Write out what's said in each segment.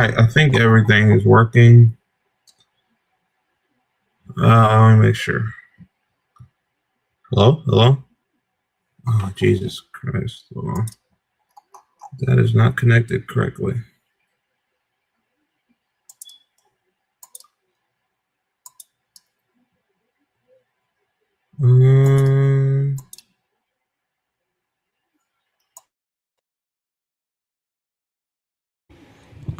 right, I think everything is working. Let me make sure. Hello? Hello? Oh, Jesus Christ. Hold on. That is not connected correctly. Um,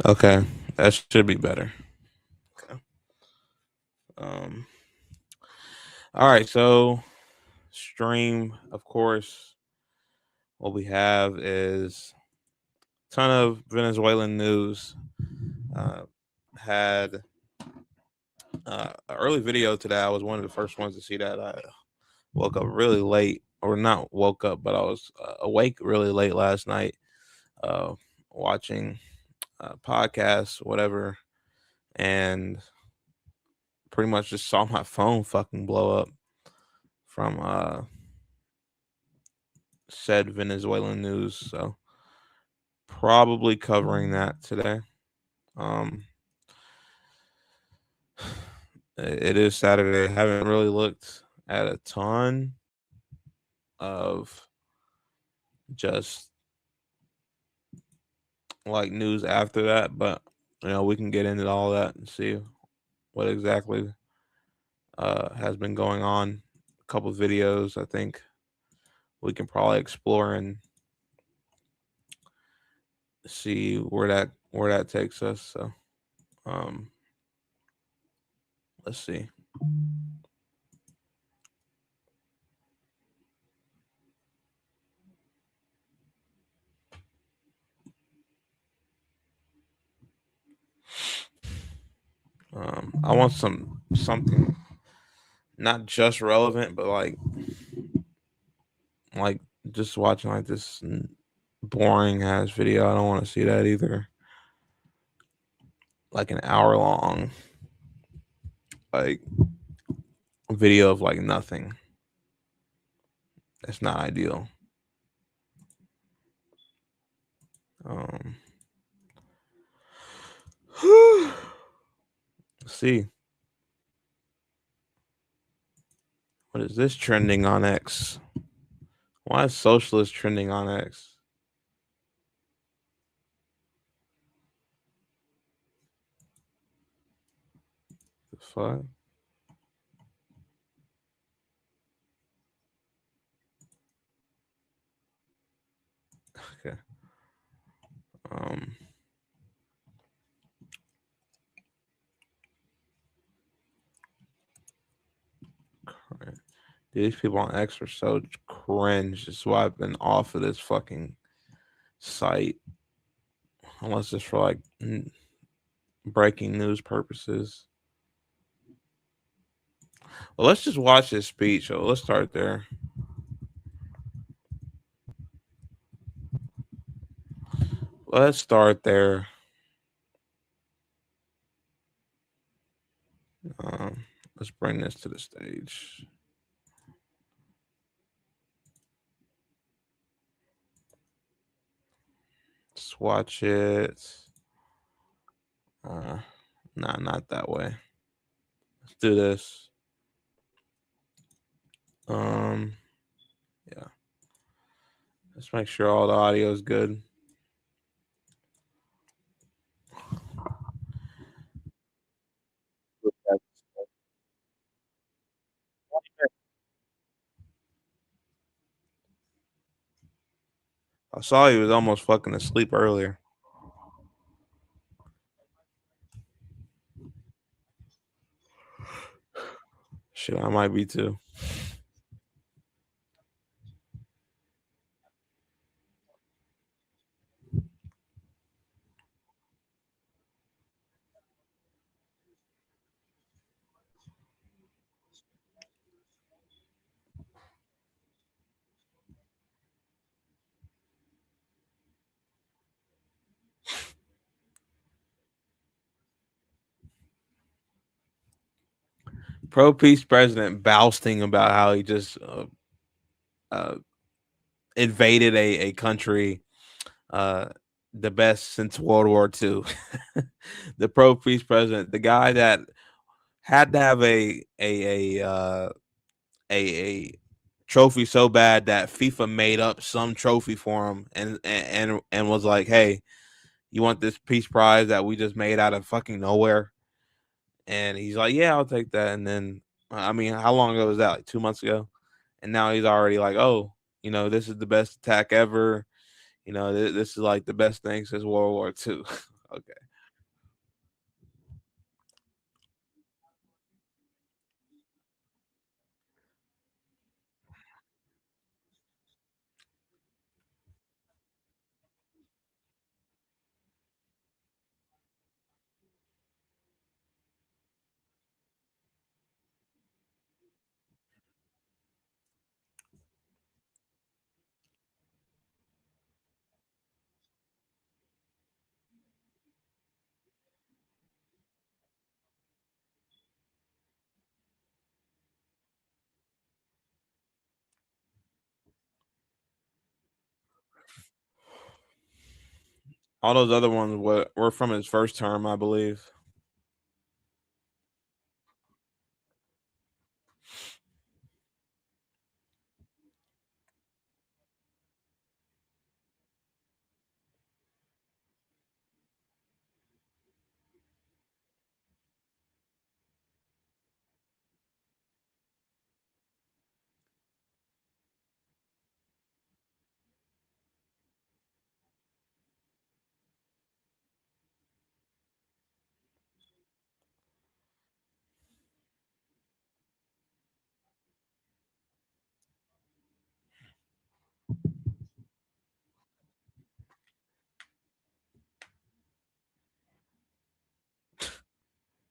Okay, that should be better. Okay. Um. All right. So stream, of course. What we have is a ton of Venezuelan news. Uh, had an early video today. I was one of the first ones to see that. I woke up really late, or not woke up, but I was awake really late last night, uh, watching podcasts, whatever, and pretty much just saw my phone fucking blow up from said Venezuelan news. So probably covering that today. Um, it is Saturday. I haven't really looked at a ton of just like news after that, but we can get into all that and see what exactly has been going on. A couple of videos, I think we can probably explore and see where that takes us. So, um, let's see. I want something not just relevant, but like just watching like this boring ass video. I don't want to see that either. Like an hour long like video of like nothing. That's not ideal. Um, let's see. What is this trending on X? Why is socialist trending on X? The fuck? Okay. Um. These people on X are so cringe. That's why I've been off of this fucking site, unless it's for like breaking news purposes. Well, let's just watch this speech. So let's start there. Let's start there. Let's bring this to the stage. Let's watch it. Uh, nah, not that way. Let's do this. Um, yeah. Let's make sure all the audio is good. I saw he was almost fucking asleep earlier. Shit, I might be too. Pro peace president boasting about how he just uh, invaded a country, uh, the best since World War II. The pro peace president, the guy that had to have a trophy so bad that FIFA made up some trophy for him and was like, "Hey, you want this peace prize that we just made out of fucking nowhere?" And he's like, "Yeah, I'll take that." And then, I mean, how long ago was that? Like 2 months ago. And now he's already like, "Oh, this is the best attack ever. This is like the best thing since World War II." Okay. All those other ones were from his first term, I believe.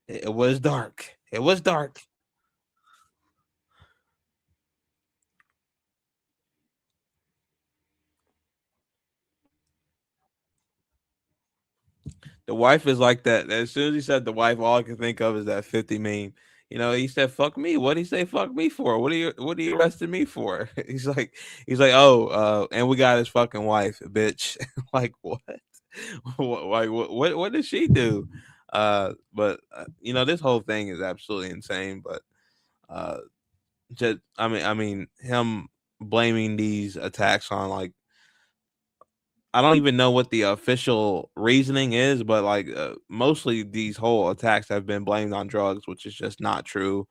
It was dark. It was dark. The wife is like that. As soon as he said the wife, all I can think of is that 50 meme. He said, "Fuck me." What did he say? "Fuck me" for? What are you arresting me for? He's like, "Oh, and we got his fucking wife, bitch." Like what? Like what did she do? But this whole thing is absolutely insane. But uh, just I mean, him blaming these attacks on, like, I don't even know what the official reasoning is, but like, mostly these whole attacks have been blamed on drugs, which is just not true.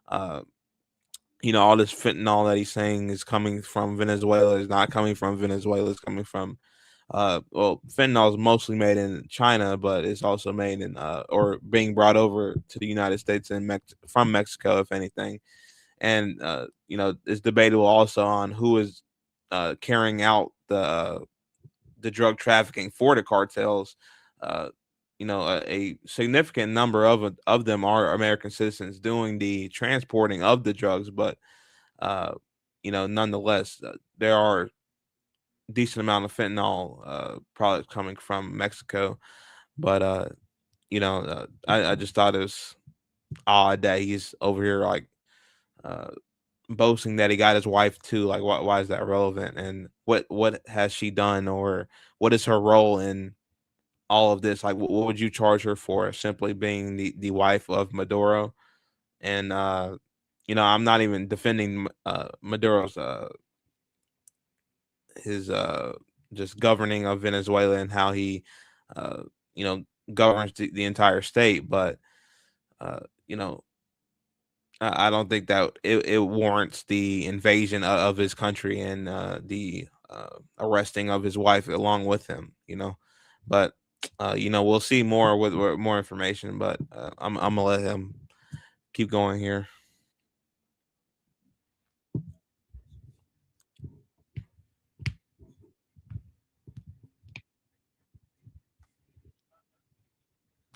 Uh, all this fentanyl that he's saying is coming from Venezuela is not coming from Venezuela. It's coming from, well, fentanyl is mostly made in China, but it's also made in, or being brought over to the United States and from Mexico, if anything. And it's debatable also on who is carrying out the drug trafficking for the cartels. Uh, a significant number of them are American citizens doing the transporting of the drugs, but uh, nonetheless, there are decent amount of fentanyl products coming from Mexico. But I just thought it was odd that he's over here, like, uh, boasting that he got his wife too. Like, why is that relevant? And what has she done, or what is her role in all of this? Like, what would you charge her for? Simply being the wife of Maduro? And I'm not even defending Maduro's his just governing of Venezuela and how he uh you know governs the entire state, but uh you know I don't think that it warrants the invasion of his country and the arresting of his wife along with him. But we'll see more with more information. But I'm gonna let him keep going here.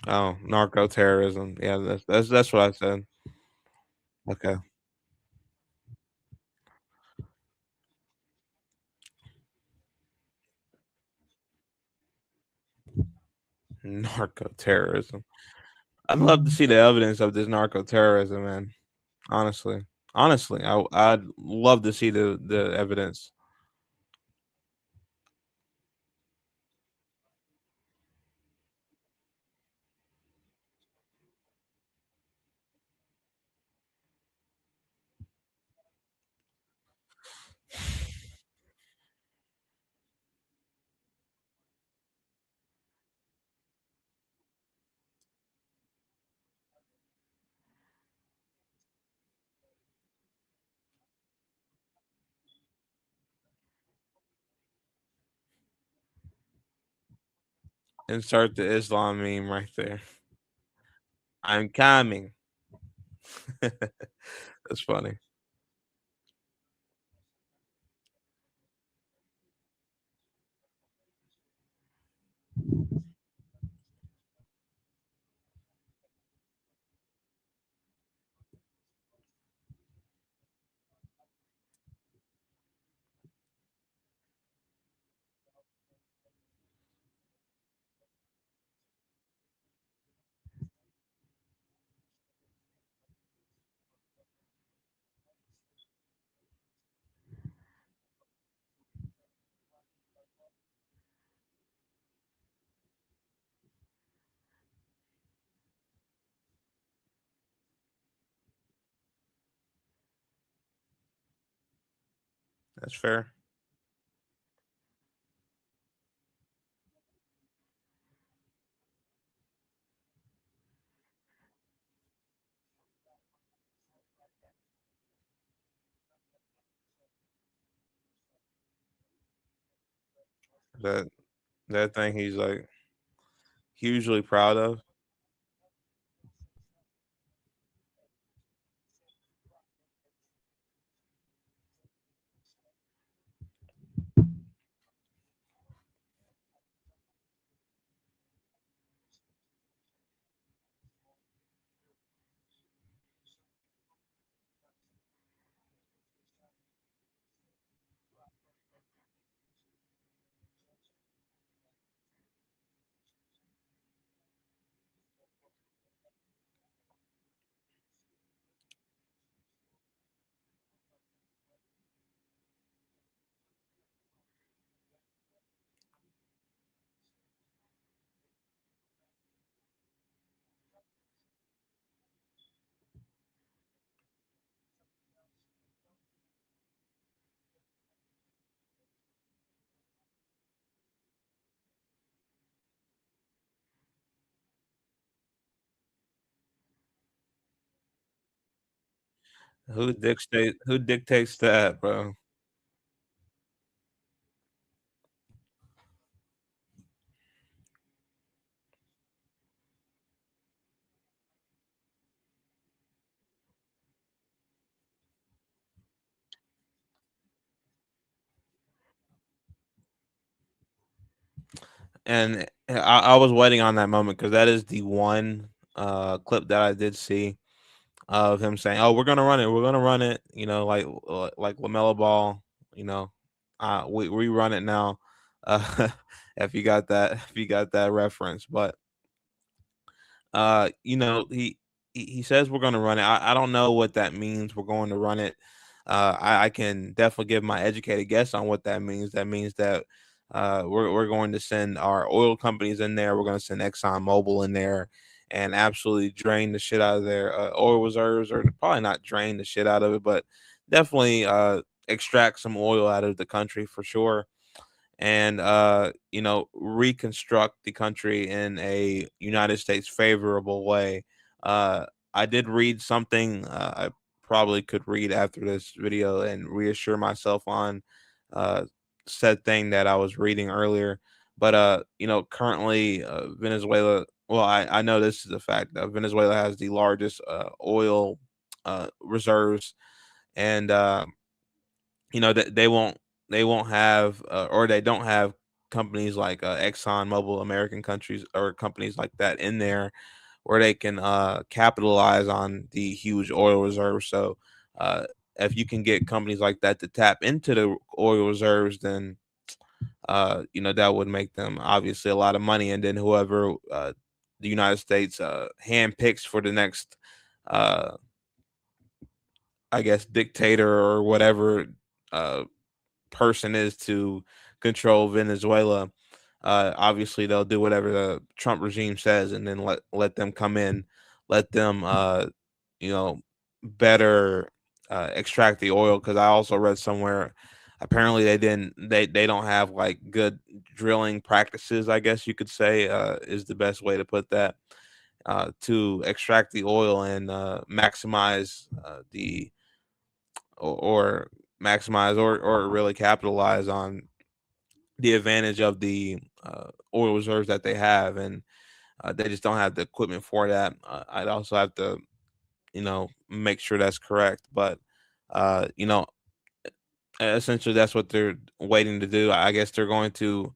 Oh, narco terrorism. Yeah, that's what I said. Okay, narco terrorism. I'd love to see the evidence of this narco terrorism, man. Honestly, honestly, I'd love to see the evidence. Insert the Islam meme right there. I'm coming. That's funny. That's fair. That that thing he's like hugely proud of. Who dictates that, bro? And I was waiting on that moment because that is the one clip that I did see of him saying, "Oh, we're gonna run it. We're gonna run it." You know, like Lamelo Ball. You know, we run it now. Uh, if you got that reference, but you know, he says we're going to run it. I don't know what that means. We're going to run it. I can definitely give my educated guess on what that means. That means that we're going to send our oil companies in there. We're going to send Exxon Mobil in there and absolutely drain the shit out of their oil reserves, or probably not drain the shit out of it, but definitely extract some oil out of the country for sure, and you know, reconstruct the country in a United States favorable way. I did read something I probably could read after this video and reassure myself on uh, said thing that I was reading earlier. But you know, currently Venezuela. Well, I know this is a fact. Venezuela has the largest oil reserves, and you know that they won't have or they don't have companies like Exxon Mobil, American countries or companies like that in there where they can capitalize on the huge oil reserves. So uh, if you can get companies like that to tap into the oil reserves, then you know, that would make them obviously a lot of money, and then whoever the United States hand picks for the next uh, I guess dictator or whatever uh, person is to control Venezuela, obviously they'll do whatever the Trump regime says, and then let them come in, let them you know, better extract the oil. Because I also read somewhere apparently they don't have like good drilling practices. I guess you could say is the best way to put that, to extract the oil and maximize the or maximize or really capitalize on the advantage of the oil reserves that they have, and they just don't have the equipment for that. I'd also have to, make sure that's correct. But you know, essentially, that's what they're waiting to do. I guess they're going to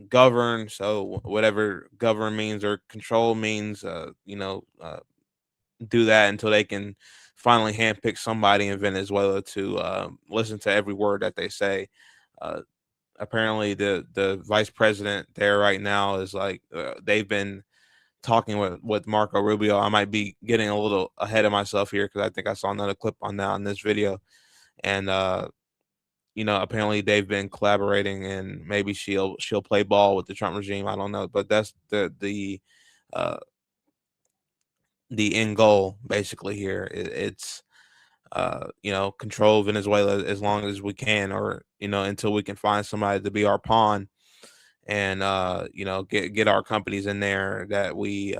govern. So whatever govern means or control means, do that until they can finally handpick somebody in Venezuela to listen to every word that they say. Uh, Apparently, the vice president there right now is like they've been talking with Marco Rubio. I might be getting a little ahead of myself here because I think I saw another clip on that in this video, and apparently they've been collaborating, and maybe she'll play ball with the Trump regime. I don't know, but that's uh, the end goal basically here. It's control Venezuela as long as we can, or until we can find somebody to be our pawn, and get our companies in there that we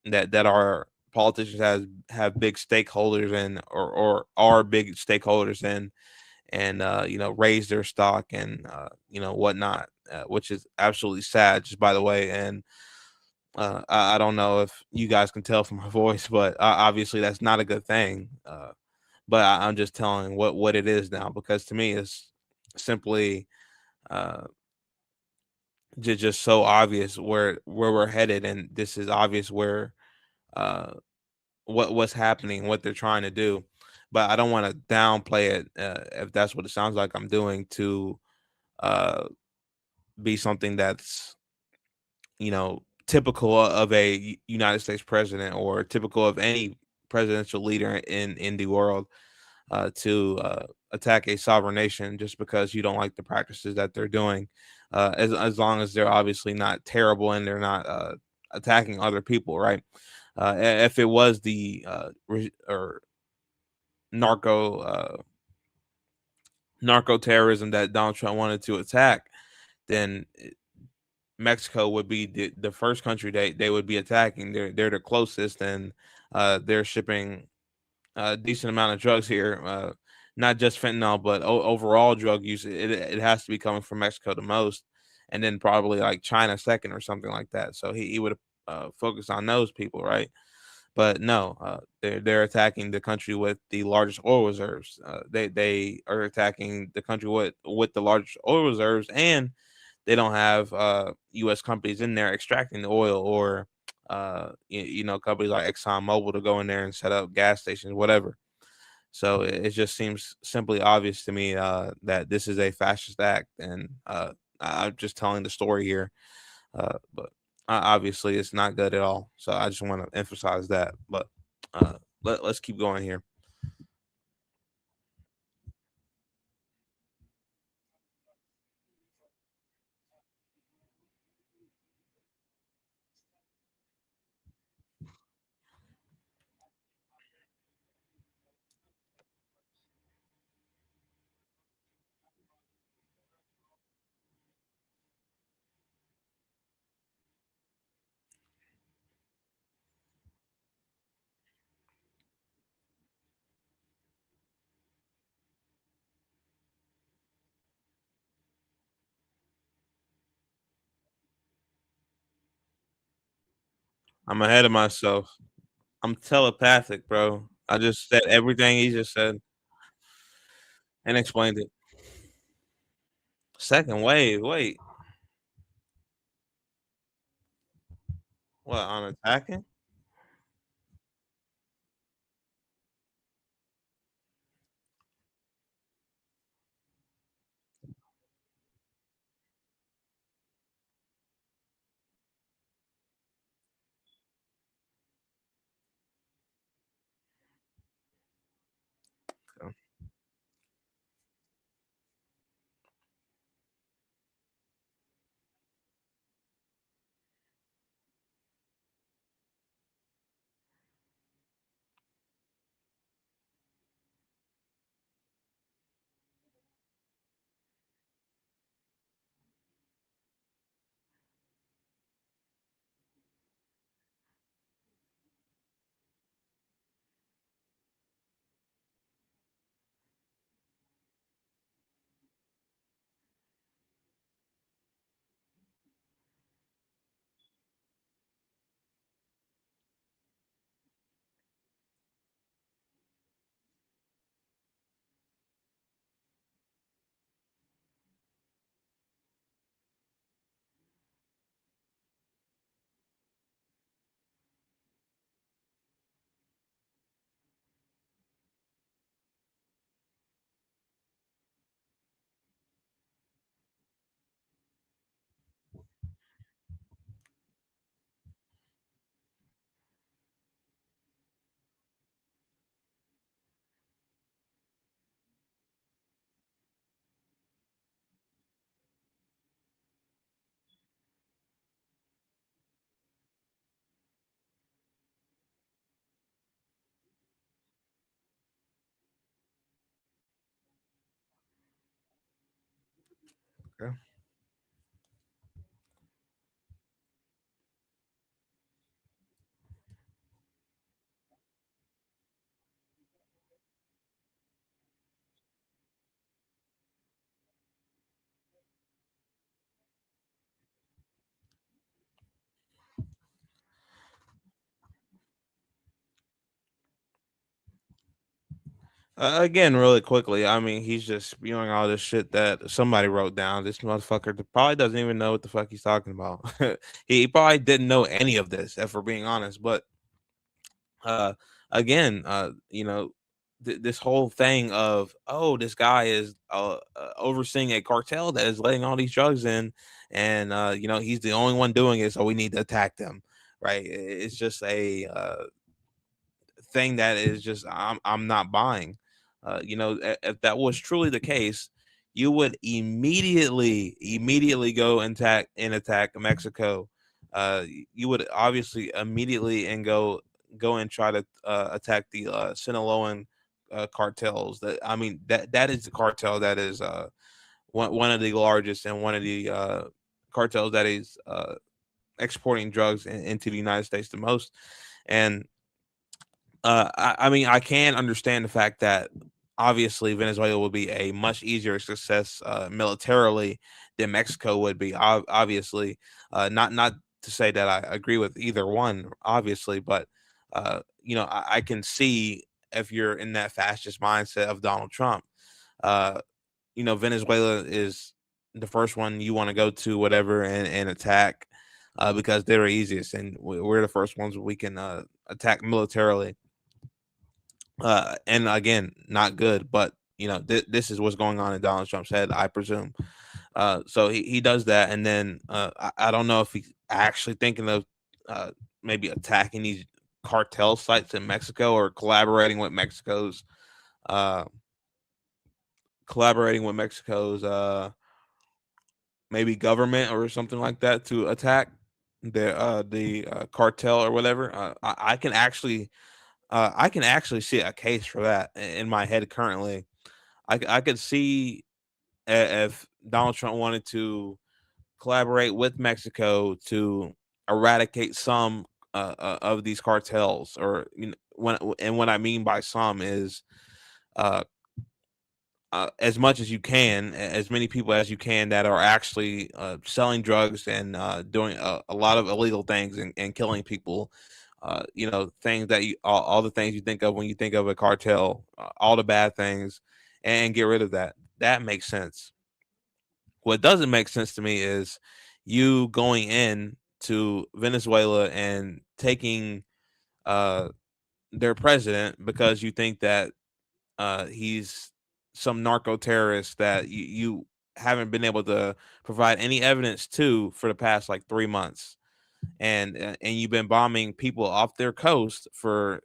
that our politicians have big stakeholders in, or are big stakeholders in, and raise their stock, and whatnot, which is absolutely sad, just by the way. And I don't know if you guys can tell from my voice, but obviously that's not a good thing. But I'm just telling what it is now, because to me it's simply uh, just so obvious where we're headed, and this is obvious where uh, what's happening, what they're trying to do. But I don't want to downplay it, if that's what it sounds like I'm doing, to uh, be something that's typical of a United States president, or typical of any presidential leader in the world, to attack a sovereign nation just because you don't like the practices that they're doing, as long as they're obviously not terrible and they're not attacking other people, right? If it was the or narco narco terrorism that Donald Trump wanted to attack, then Mexico would be the first country they would be attacking. They're the closest, and they're shipping a decent amount of drugs here, not just fentanyl, but overall drug use. It has to be coming from Mexico the most, and then probably like China second or something like that. So he would focus on those people, right? But no, they're attacking the country with the largest oil reserves. They are attacking the country with the largest oil reserves, and they don't have U.S. companies in there extracting the oil, or companies like ExxonMobil to go in there and set up gas stations, whatever. So it just seems simply obvious to me that this is a fascist act, and I'm just telling the story here. But obviously, it's not good at all. So I just want to emphasize that. But let's keep going here. I'm ahead of myself. I'm telepathic, bro. I just said everything he just said and explained it. Second wave. Wait, what? On attacking? Okay. Again, really quickly, I mean, he's just spewing all this shit that somebody wrote down. This motherfucker probably doesn't even know what the fuck he's talking about. He probably didn't know any of this, if we're being honest. But uh, again, this whole thing of, oh, this guy is overseeing a cartel that is letting all these drugs in, and he's the only one doing it, so we need to attack them. Right? It's just a thing that is just I'm not buying. If that was truly the case, you would immediately go and attack Mexico. You would obviously immediately and go and try to attack the Sinaloan cartels. That I mean that is the cartel that is one of the largest and one of the cartels that is exporting drugs into the United States the most. And I mean, I can understand the fact that obviously Venezuela would be a much easier success militarily than Mexico would be. Obviously, not to say that I agree with either one, obviously, but I can see if you're in that fascist mindset of Donald Trump. Uh, Venezuela is the first one you want to go to, whatever, and attack because they're easiest, and we're the first ones we can attack militarily. And again, not good, but this is what's going on in Donald Trump's head, I presume. So he does that, and then I don't know if he's actually thinking of uh, maybe attacking these cartel sites in Mexico or uh, collaborating with Mexico's maybe government or something like that to attack the cartel or whatever. I can actually see a case for that in my head currently. I could see if Donald Trump wanted to collaborate with Mexico to eradicate some of these cartels, or what I mean by some is uh, as much as you can, as many people as you can that are actually selling drugs and doing a lot of illegal things and killing people. Things that all the things you think of when you think of a cartel, all the bad things, and get rid of that. That makes sense. What doesn't make sense to me is you going in to Venezuela and taking uh, their president because you think that he's some narco terrorist that you haven't been able to provide any evidence to for the past like 3 months, and you've been bombing people off their coast for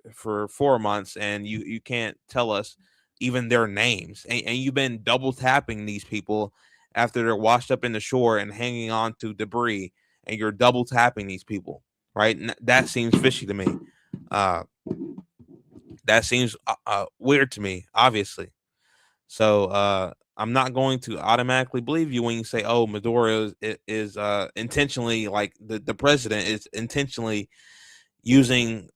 4 months, and you can't tell us even their names, and you've been double tapping these people after they're washed up in the shore and hanging on to debris, and you're double tapping these people, right? That seems fishy to me. uh that seems weird to me, obviously. So I'm not going to automatically believe you when you say, "Oh, Maduro is intentionally, like the president is intentionally using,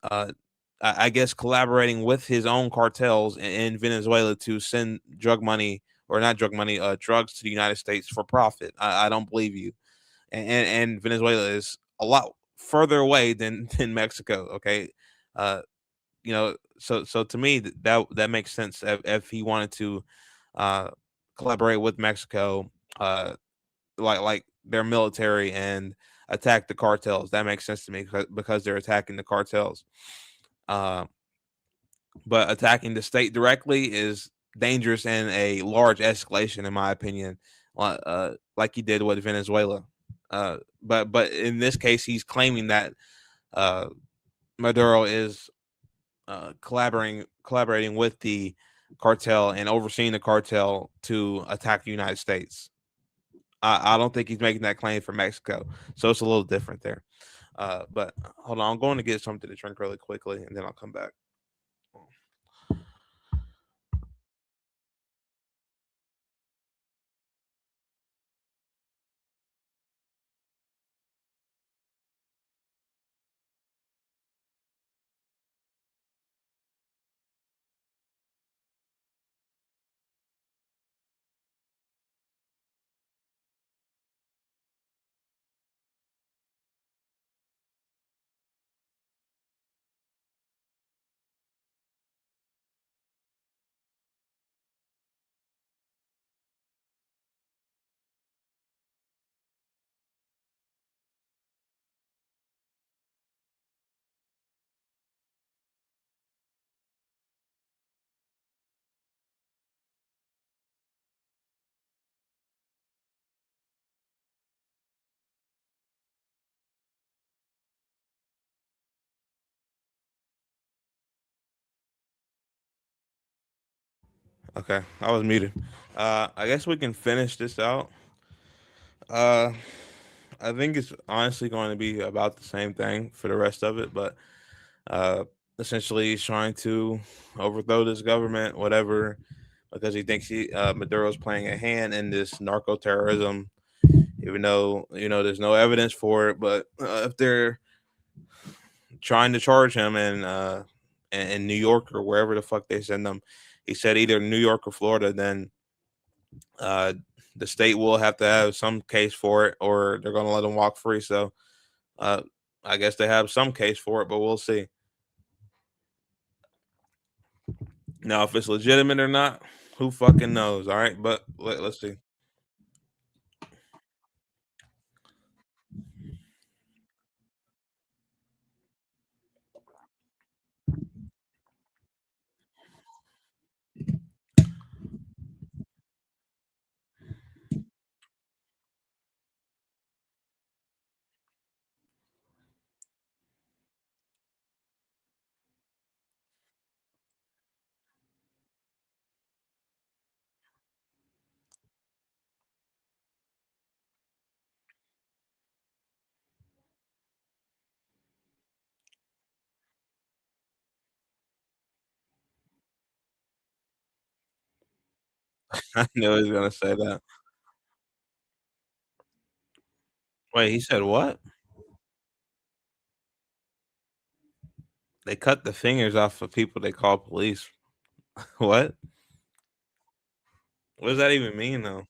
I guess, collaborating with his own cartels in Venezuela to send drug money, or not drug money, drugs to the United States for profit." I don't believe you, and Venezuela is a lot further away than than Mexico. Okay, uh, so to me that makes sense if he wanted to uh collaborate with Mexico, uh like their military, and attack the cartels. That makes sense to me because they're attacking the cartels. uh but attacking the state directly is dangerous and a large escalation, in my opinion, like he did with Venezuela. But in this case, he's claiming that uh Maduro is collaborating with the cartel and overseeing the cartel to attack the United States. I don't think he's making that claim for Mexico, so it's a little different there. But hold on, I'm going to get something to drink really quickly, and then I'll come back. Okay, I was muted. I guess we can finish this out. Uh, I think it's honestly going to be about the same thing for the rest of it, but uh, essentially he's trying to overthrow this government, whatever, because he thinks Maduro's playing a hand in this narco terrorism, even though there's no evidence for it. But if they're trying to charge him in New York or wherever the fuck they send them, he said either New York or Florida, then uh, the state will have to have some case for it, or they're going to let him walk free. So uh, I guess they have some case for it, but we'll see. Now, if it's legitimate or not, who fucking knows? All right, but let's see. I knew he was gonna say that. Wait, he said what? They cut the fingers off of people they call police. What? What does that even mean, though?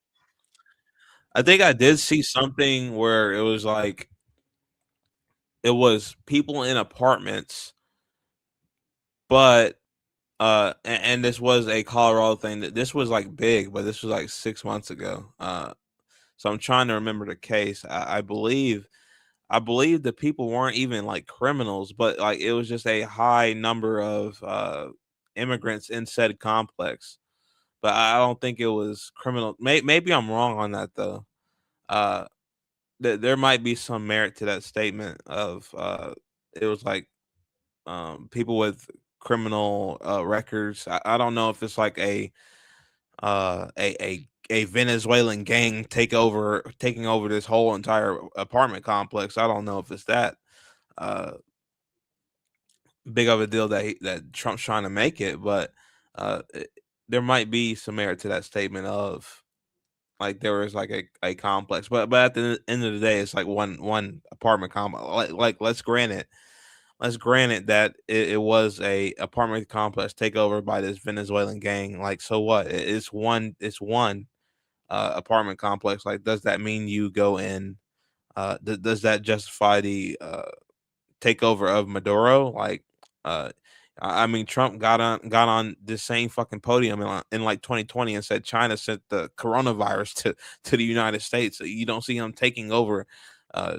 I think I did see something where it was like it was people in apartments, but and this was a Colorado thing. That this was like big, but this was like 6 months ago. So I'm trying to remember the case. I believe the people weren't even like criminals, but like it was just a high number of immigrants in said complex. But I don't think it was criminal. Maybe I'm wrong on that though. Uh, there might be some merit to that statement of it was like people with criminal records. I don't know if it's like a Venezuelan gang taking over this whole entire apartment complex. I don't know if it's that uh, big of a deal that Trump's trying to make it, but there might be some merit to that statement of like there was like a complex, but at the end of the day, it's like one apartment complex. Like let's grant it that it was a apartment complex takeover by this Venezuelan gang. Like so what? It's one apartment complex. Like does that mean you go in? Does that justify the takeover of Maduro? Like, uh, I mean, Trump got on this same fucking podium in like 2020 and said China sent the coronavirus to the United States. So you don't see him taking over uh,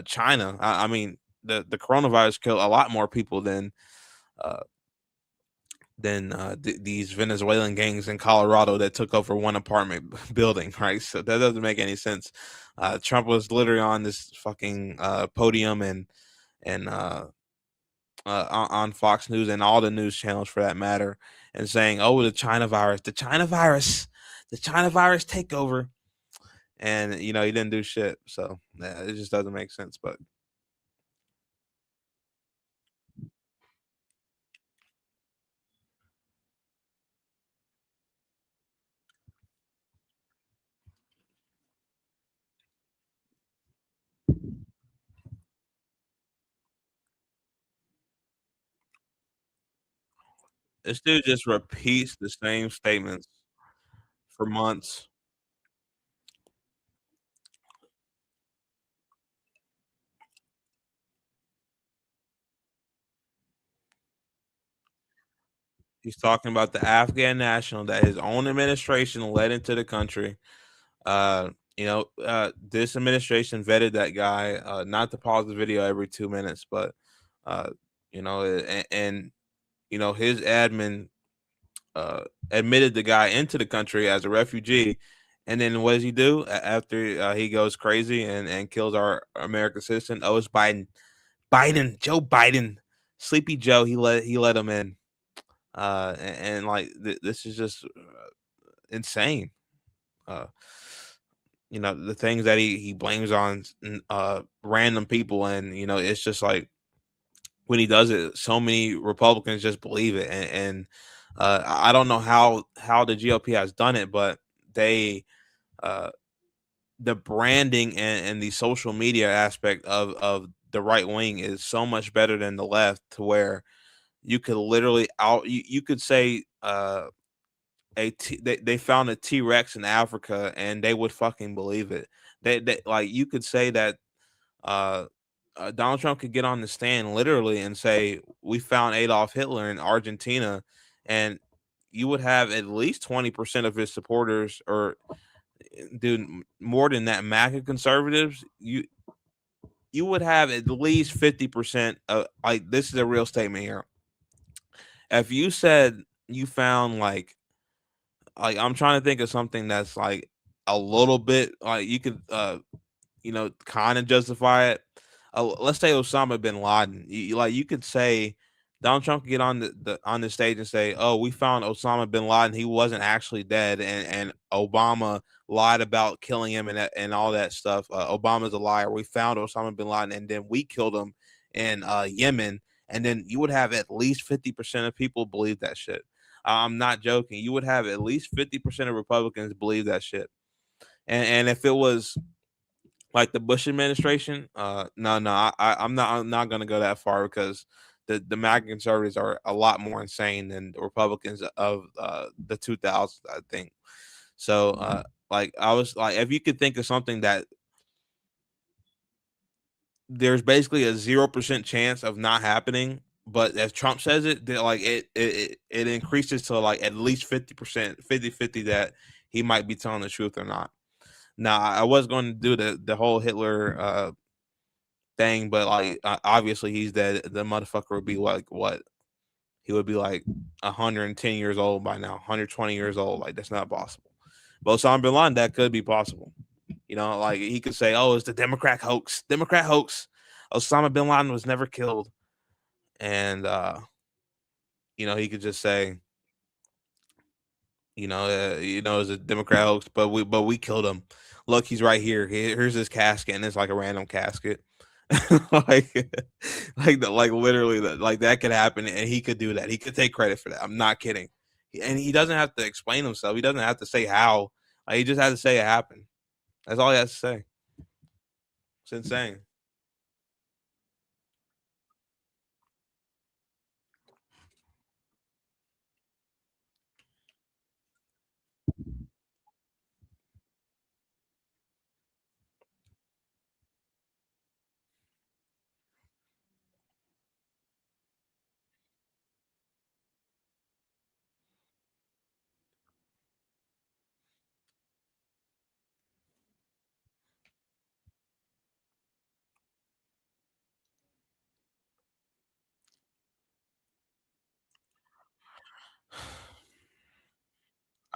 China. I mean, the coronavirus killed a lot more people uh, than these Venezuelan gangs in Colorado that took over one apartment building, right? So that doesn't make any sense. Trump was literally on this fucking podium and on Fox News and all the news channels for that matter, and saying, "Oh, the China virus takeover," and he didn't do shit. So yeah, it just doesn't make sense. But this dude just repeats the same statements for months. He's talking about the Afghan national that his own administration led into the country. This administration vetted that guy, not to pause the video every 2 minutes, but uh, and his admin admitted the guy into the country as a refugee. And then what does he do after he goes crazy and kills our American citizen? Oh, it's Joe Biden, Sleepy Joe. He let him in. and like this is just insane. Uh, the things that he blames on random people, and it's just like when he does it, so many Republicans just believe it, and I don't know how the GOP has done it, but they uh, the branding and the social media aspect of the right wing is so much better than the left, to where you could literally you could say they found a T-Rex in Africa and they would fucking believe it. They like you could say that uh, Donald Trump could get on the stand literally and say we found Adolf Hitler in Argentina, and you would have at least 20% of his supporters, or dude, more than that, MAGA conservatives. You would have at least 50% of, like, this is a real statement here. If you said you found like I'm trying to think of something that's like a little bit like you could kind of justify it. Let's say Osama bin Laden. Like you could say Donald Trump could get on the stage and say, "Oh, we found Osama bin Laden. He wasn't actually dead, and Obama lied about killing him and all that stuff. Obama's a liar. We found Osama bin Laden, and then we killed him in Yemen." And then you would have at least 50% of people believe that shit. I'm not joking. You would have at least 50% of Republicans believe that shit. And if it was like the Bush administration, no, I'm not gonna go that far, because the MAGA conservatives are a lot more insane than the Republicans of the 2000s, I think. So, like I was like, if you could think of something that there's basically a 0% chance of not happening, but if Trump says it, then like it increases to like at least 50%, 50-50 that he might be telling the truth or not. Now, I was going to do the whole Hitler thing, but like obviously he's dead. The motherfucker would be like what? He would be like 110 years old by now, 120 years old. Like that's not possible. But Osama bin Laden, that could be possible. Like he could say, "Oh, it's the Democrat hoax. Democrat hoax. Osama bin Laden was never killed," and he could just say, it's a Democrat hoax, but we killed him. Look, he's right here. Here's his casket, and it's like a random casket. like like literally like that could happen, and he could do that. He could take credit for that. I'm not kidding. And he doesn't have to explain himself. He doesn't have to say how. Like, he just has to say it happened. That's all he has to say. It's insane.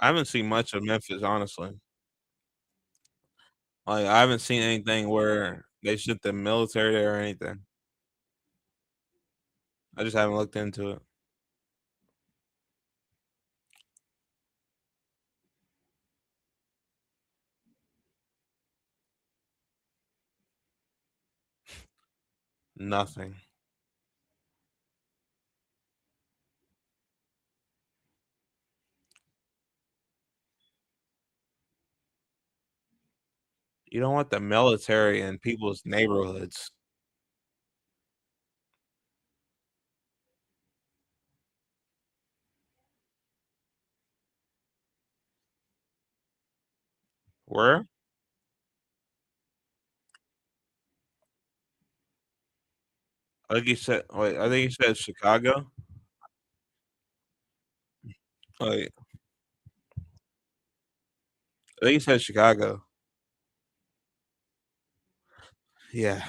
I haven't seen much of Memphis, honestly. Like, I haven't seen anything where they sent the military there or anything. I just haven't looked into it. Nothing. You don't want the military in people's neighborhoods. Where? I think you said. Wait, I think you said Chicago. Wait, I think you said Chicago. Yeah.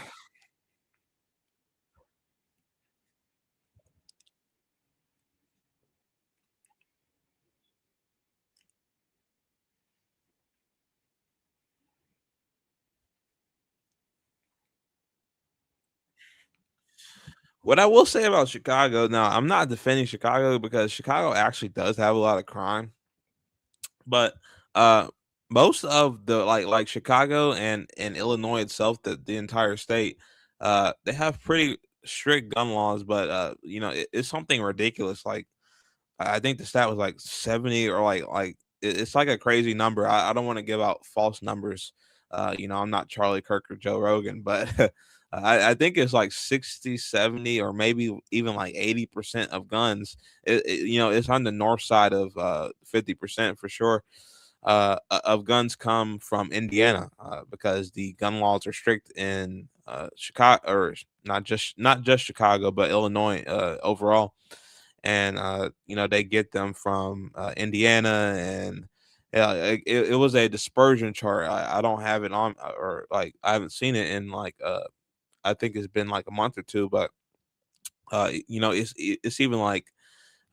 What I will say about Chicago, now I'm not defending Chicago because Chicago actually does have a lot of crime, but uh most of the like Chicago and Illinois itself, the entire state, they have pretty strict gun laws, but it's something ridiculous. Like I think the stat was like 70 or it's like a crazy number. I don't want to give out false numbers. I'm not Charlie Kirk or Joe Rogan, but I think it's like 60, 70, or maybe even like 80% of guns. It's on the north side of 50% for sure. Of guns come from Indiana because the gun laws are strict in Chicago, or not just Chicago, but Illinois overall. And they get them from Indiana, and yeah, it was a dispersion chart. I don't have it on, or like I haven't seen it in I think it's been like a month or two, but it's even like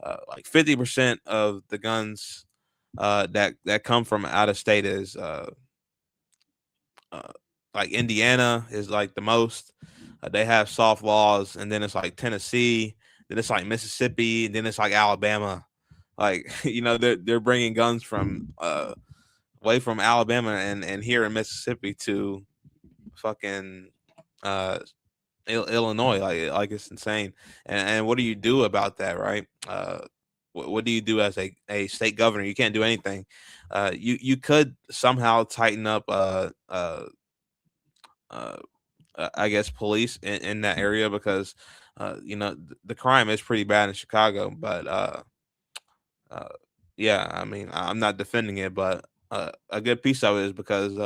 50% of the guns that come from out of state is uh, like Indiana is like the most. They have soft laws, and then it's like Tennessee, then it's like Mississippi, and then it's like Alabama. Like they're bringing guns from away from Alabama and here in Mississippi to fucking uh Illinois. Like it's insane. And what do you do about that, right? What do you do as a state governor? You can't do anything. You could somehow tighten up uh I guess police in that area, because the crime is pretty bad in Chicago. But uh yeah, I mean, I'm not defending it, but a good piece of it is because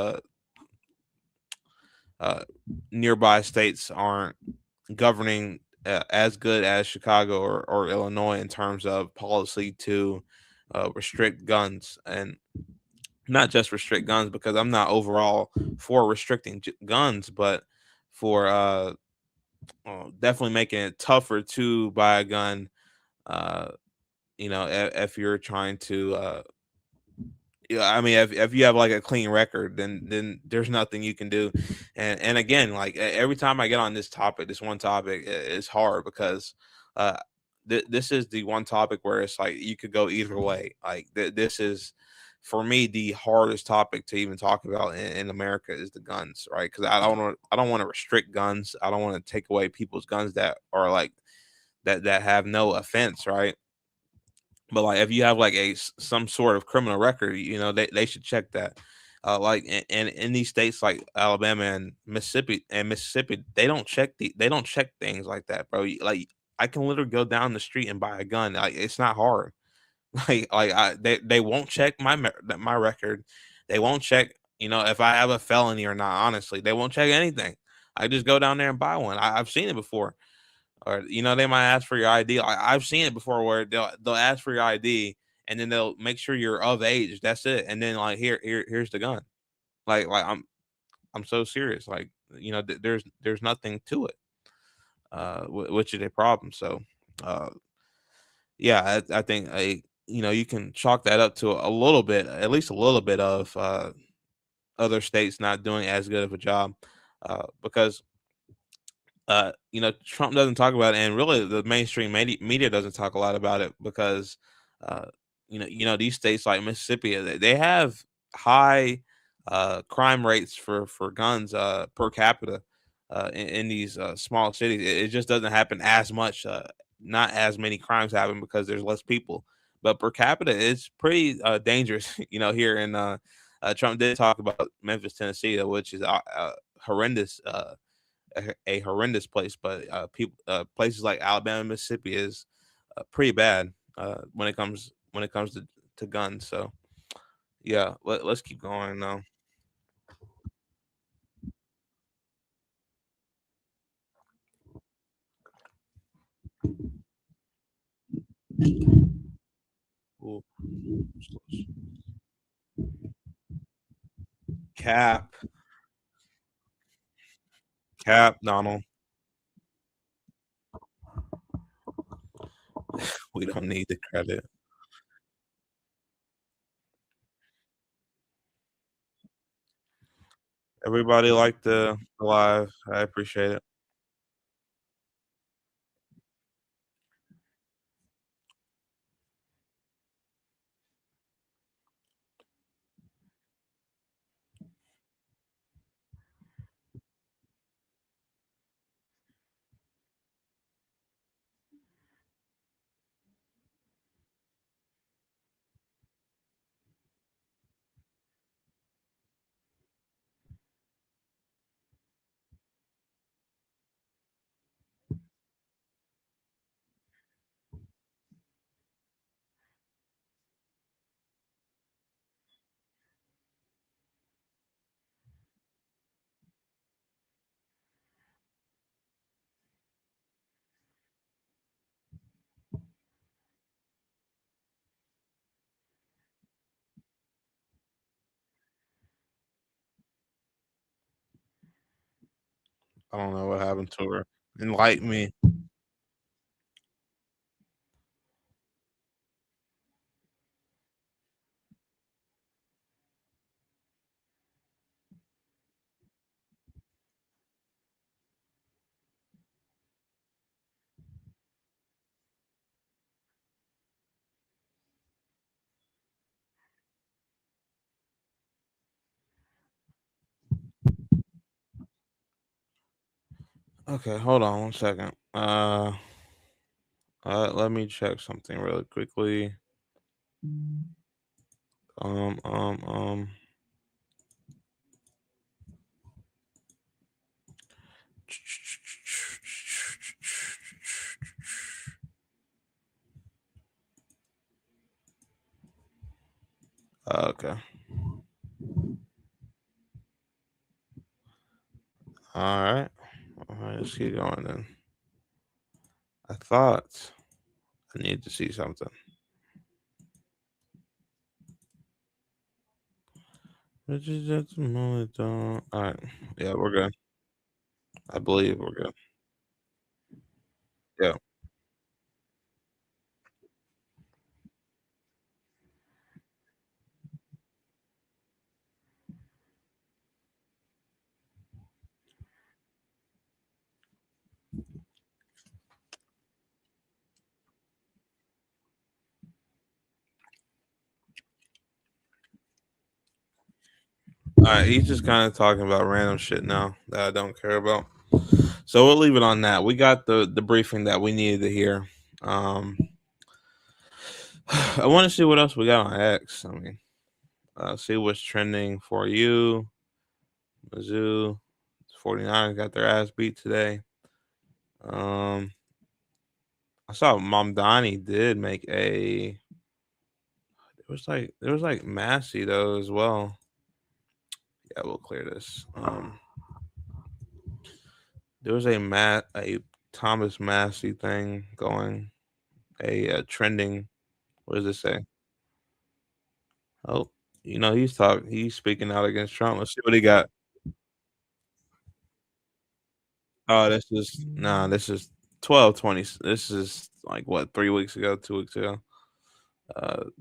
uh nearby states aren't governing as good as Chicago or Illinois in terms of policy to restrict guns. And not just restrict guns, because I'm not overall for restricting guns, but for definitely making it tougher to buy a gun. Uh, if you're trying to, yeah, I mean, if you have like a clean record, then there's nothing you can do. And again, like every time I get on this topic, this one topic, it's hard because uh, this is the one topic where it's like you could go either way. Like this is, for me, the hardest topic to even talk about in America is the guns, right? Because I don't want to restrict guns. I don't want to take away people's guns that are like that have no offense, right? But like if you have like some sort of criminal record, they should check that. Like and in these states like Alabama and Mississippi, they don't check things like that, bro. Like I can literally go down the street and buy a gun. Like it's not hard. They won't check my record. They won't check, if I have a felony or not. Honestly, they won't check anything. I just go down there and buy one. I've seen it before. Or they might ask for your ID. I've seen it before where they'll ask for your ID, and then they'll make sure you're of age. That's it. And then like here's the gun. Like I'm so serious. Like there's nothing to it, which is a problem. So uh yeah, I think you can chalk that up to a little bit, at least a little bit of other states not doing as good of a job, because Trump doesn't talk about it, and really the mainstream media doesn't talk a lot about it because, uh, these states like Mississippi, they have high crime rates for guns per capita in these small cities. It just doesn't happen as much. Not as many crimes happen because there's less people, but per capita, it's pretty dangerous. Here in Trump did talk about Memphis, Tennessee, which is horrendous. A horrendous place, but people places like Alabama, Mississippi is pretty bad when it comes to guns. So yeah, let's keep going now. Ooh, Cap, Cap, Donald. We don't need the credit. Everybody liked the live. I appreciate it. I don't know what happened to her. Enlighten me. Okay, hold on 1 second. Let me check something really quickly. Um, um, um. Okay. All right. All right. Let's keep going then. I thought I need to see something. Which is at the moment, all right. Yeah, we're good. I believe we're good. Yeah. All right. He's just kind of talking about random shit now that I don't care about. So we'll leave it on that. We got the briefing that we needed to hear. Um, I want to see what else we got on X. I mean, see what's trending for you. Mizzou, 49 got their ass beat today. Um, I saw Mom Donnie did make a. There was like Massey though as well. Yeah, we'll clear this. There was a Thomas Massey thing going, a trending. What does it say? Oh, he's speaking out against Trump. Let's see what he got. Oh, this is 12/20. This is like what, 3 weeks ago, 2 weeks ago.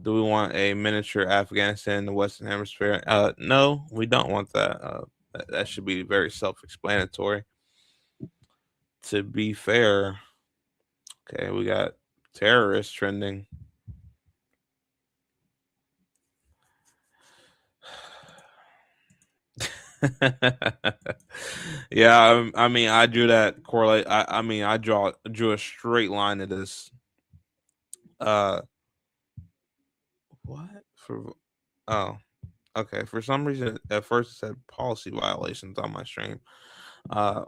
Do we want a miniature Afghanistan in the Western Hemisphere? No, we don't want that. That should be very self-explanatory. To be fair, okay, we got terrorists trending. Yeah, I mean, I drew that correlate. I mean, drew a straight line to this. Uh, what for? Oh, okay. For some reason, at first it said policy violations on my stream. Uh,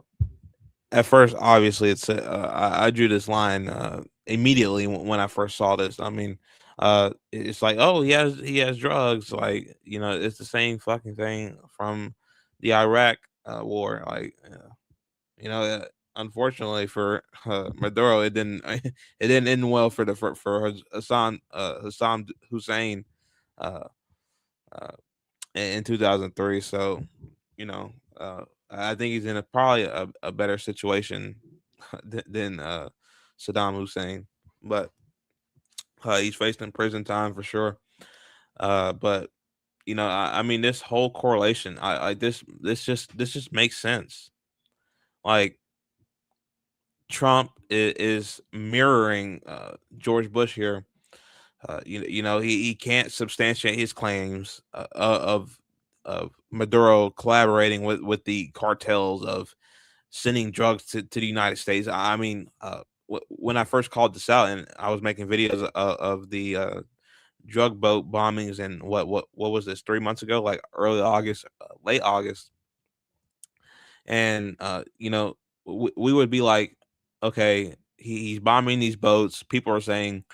at first, obviously, I drew this line immediately when I first saw this. I mean, it's like, oh, he has drugs. Like, it's the same fucking thing from the Iraq war. Like, you know, unfortunately for Maduro, it didn't it didn't end well for Hassan Hussein uh, uh, in 2003. So, you know, I think he's in probably a better situation than Saddam Hussein, but he's facing prison time for sure. But I mean, this whole correlation, this just makes sense. Like, Trump is mirroring George Bush here. He can't substantiate his claims of Maduro collaborating with the cartels of sending drugs to the United States. I mean, when I first called this out and I was making videos of the drug boat bombings and what was this, 3 months ago, like early August, late August, and we would be like, okay, he's bombing these boats. People are saying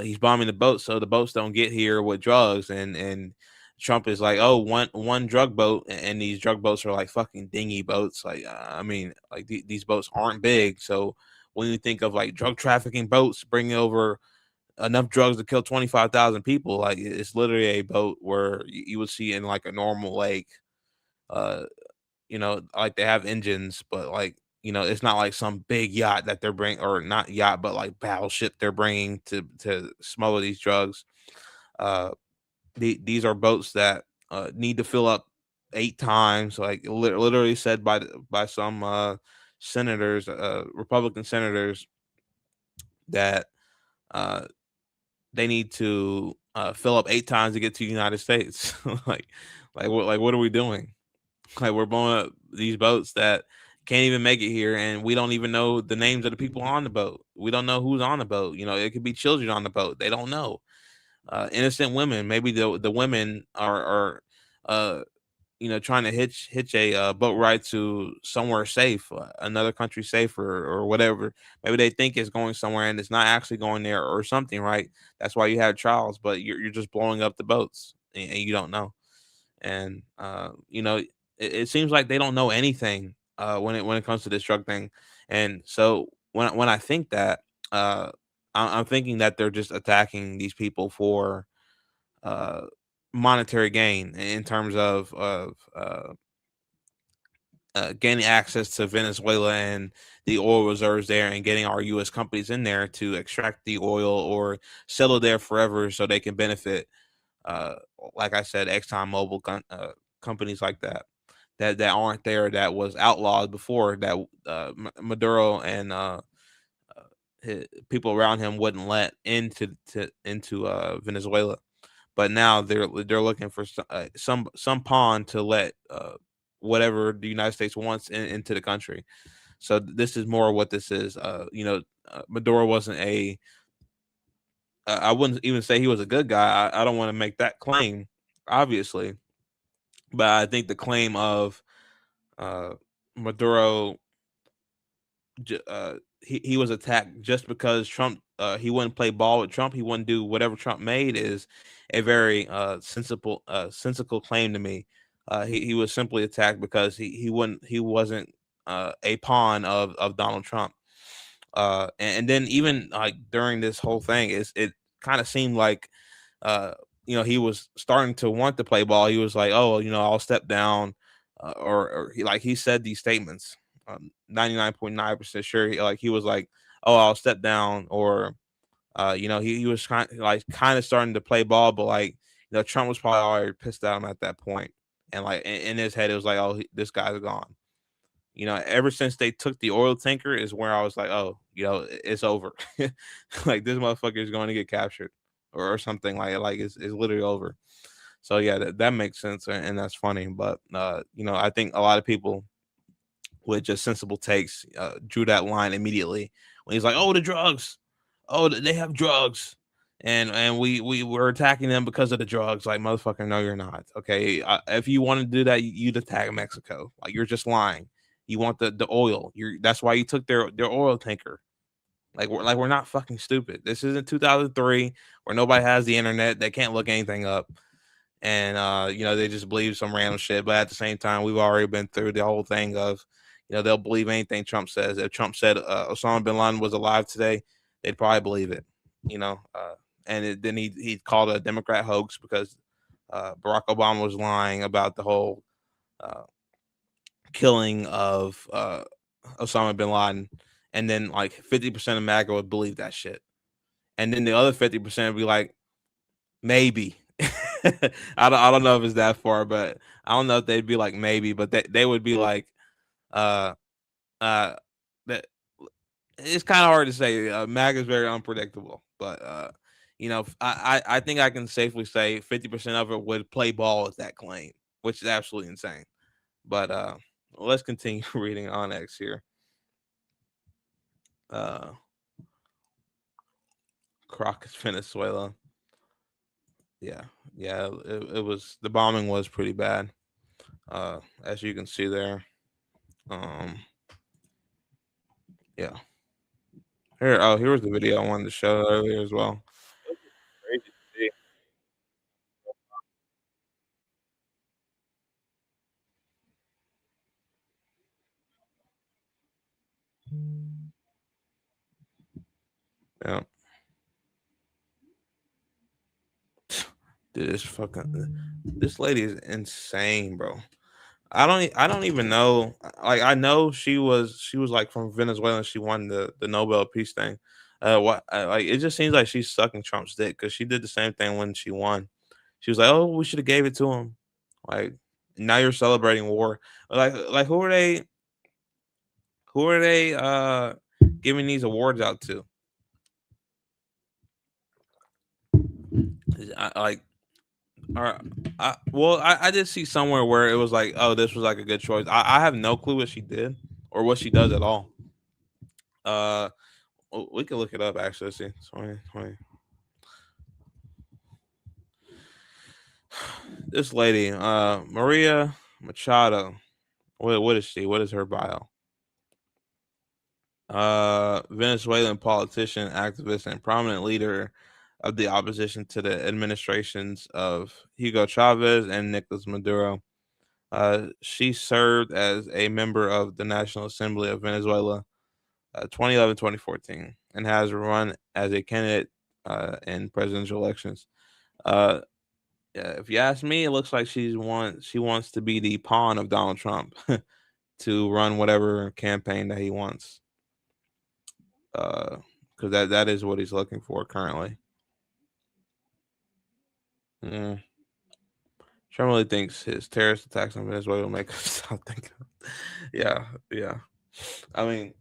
he's bombing the boats so the boats don't get here with drugs, and Trump is like, oh, one drug boat, and these drug boats are like fucking dinghy boats. Like, I mean, like these boats aren't big. So when you think of like drug trafficking boats bringing over enough drugs to kill 25,000 people, like it's literally a boat where you would see in like a normal lake. Uh, like they have engines, but like it's not like some big yacht that they're bringing, or not yacht, but like battleship they're bringing to smuggle these drugs. Uh, these are boats that need to fill up 8 times, like literally said by some senators, Republican senators, that uh, they need to fill up 8 times to get to the United States. What are we doing? Like, we're blowing up these boats that can't even make it here, and we don't even know the names of the people on the boat. We don't know who's on the boat. It could be children on the boat. They don't know. Innocent women. Maybe the women are uh, trying to hitch a boat ride to somewhere safe, another country safer, or whatever. Maybe they think it's going somewhere and it's not actually going there, or something. Right? That's why you have trials, but you're just blowing up the boats, and you don't know. And it seems like they don't know anything when it comes to this drug thing. And so when I think that, uh, I'm thinking that they're just attacking these people for uh, monetary gain, in terms of gaining access to Venezuela and the oil reserves there, and getting our U.S. companies in there to extract the oil or settle there forever so they can benefit. Uh, like I said, ExxonMobil companies like that aren't there, that was outlawed before, that Maduro and people around him wouldn't let into Venezuela. But now they're looking for some pawn to let whatever the United States wants into the country. So this is more what this is. Maduro wasn't a. I wouldn't even say he was a good guy. I don't want to make that claim, obviously, but I think the claim of uh, Maduro, he was attacked just because Trump, he wouldn't play ball with Trump, he wouldn't do whatever Trump made, is a very sensible claim to me. He was simply attacked because he wasn't a pawn of Donald Trump. And then, even like during this whole thing, it kind of seemed like uh he was starting to want to play ball. He was like, oh, I'll step down, or he said these statements. 99.9% sure, he was like, oh, I'll step down, or he was kind of starting to play ball, but like, Trump was probably already pissed at him at that point, and like in his head it was like, oh, this guy's gone. Ever since they took the oil tanker is where I was like, oh, it's over. Like, this motherfucker is going to get captured, or something, like it's literally over. So yeah, that makes sense, and that's funny. But I think a lot of people with just sensible takes drew that line immediately when he's like, "Oh, the drugs, oh, they have drugs, and we were attacking them because of the drugs." Like, motherfucker, no, you're not. Okay, if you want to do that, you'd attack Mexico. Like, you're just lying. You want the oil. That's why you took their oil tanker. Like we're not fucking stupid. This isn't 2003 where nobody has the internet. They can't look anything up, and they just believe some random shit. But at the same time, we've already been through the whole thing of, they'll believe anything Trump says. If Trump said Osama bin Laden was alive today, they'd probably believe it. Then he called a Democrat hoax because Barack Obama was lying about the whole uh, killing of Osama bin Laden, and then like 50% of MAGA would believe that shit, and then the other 50% would be like, maybe. I don't know if it's that far, but I don't know if they'd be like maybe, but they would be like, uh uh that it's kind of hard to say. MAGA is very unpredictable, but I think I can safely say 50% of it would play ball with that claim, which is absolutely insane. But let's continue reading on X here. Uh Caracas, Venezuela. Yeah, yeah, it was, the bombing was pretty bad. As you can see there. Um, yeah. Here was the video I wanted to show earlier as well. It was just crazy to see. Yeah. Dude, this lady is insane, bro. I don't even know. Like I know she was like from Venezuela and she won the Nobel Peace thing. What like it just seems like she's sucking Trump's dick because she did the same thing when she won. She was like, "Oh, we should have gave it to him." Like now you're celebrating war. Like who are they giving these awards out to? Like well, I did see somewhere where it was like, oh, this was like a good choice. I have no clue what she did or what she does at all. Uh, we can look it up actually. Let's see, 2020. This lady, Maria Machado. What is she? What is her bio? Venezuelan politician, activist, and prominent leader of the opposition to the administrations of Hugo Chavez and Nicolas Maduro. She served as a member of the National Assembly of Venezuela 2011-2014 and has run as a candidate in presidential elections. Uh, yeah, if you ask me, it looks like she wants to be the pawn of Donald Trump to run whatever campaign that he wants. Because that is what he's looking for currently. Mm. Trump really thinks his terrorist attacks on Venezuela will make us stop thinking. Yeah, yeah. I mean,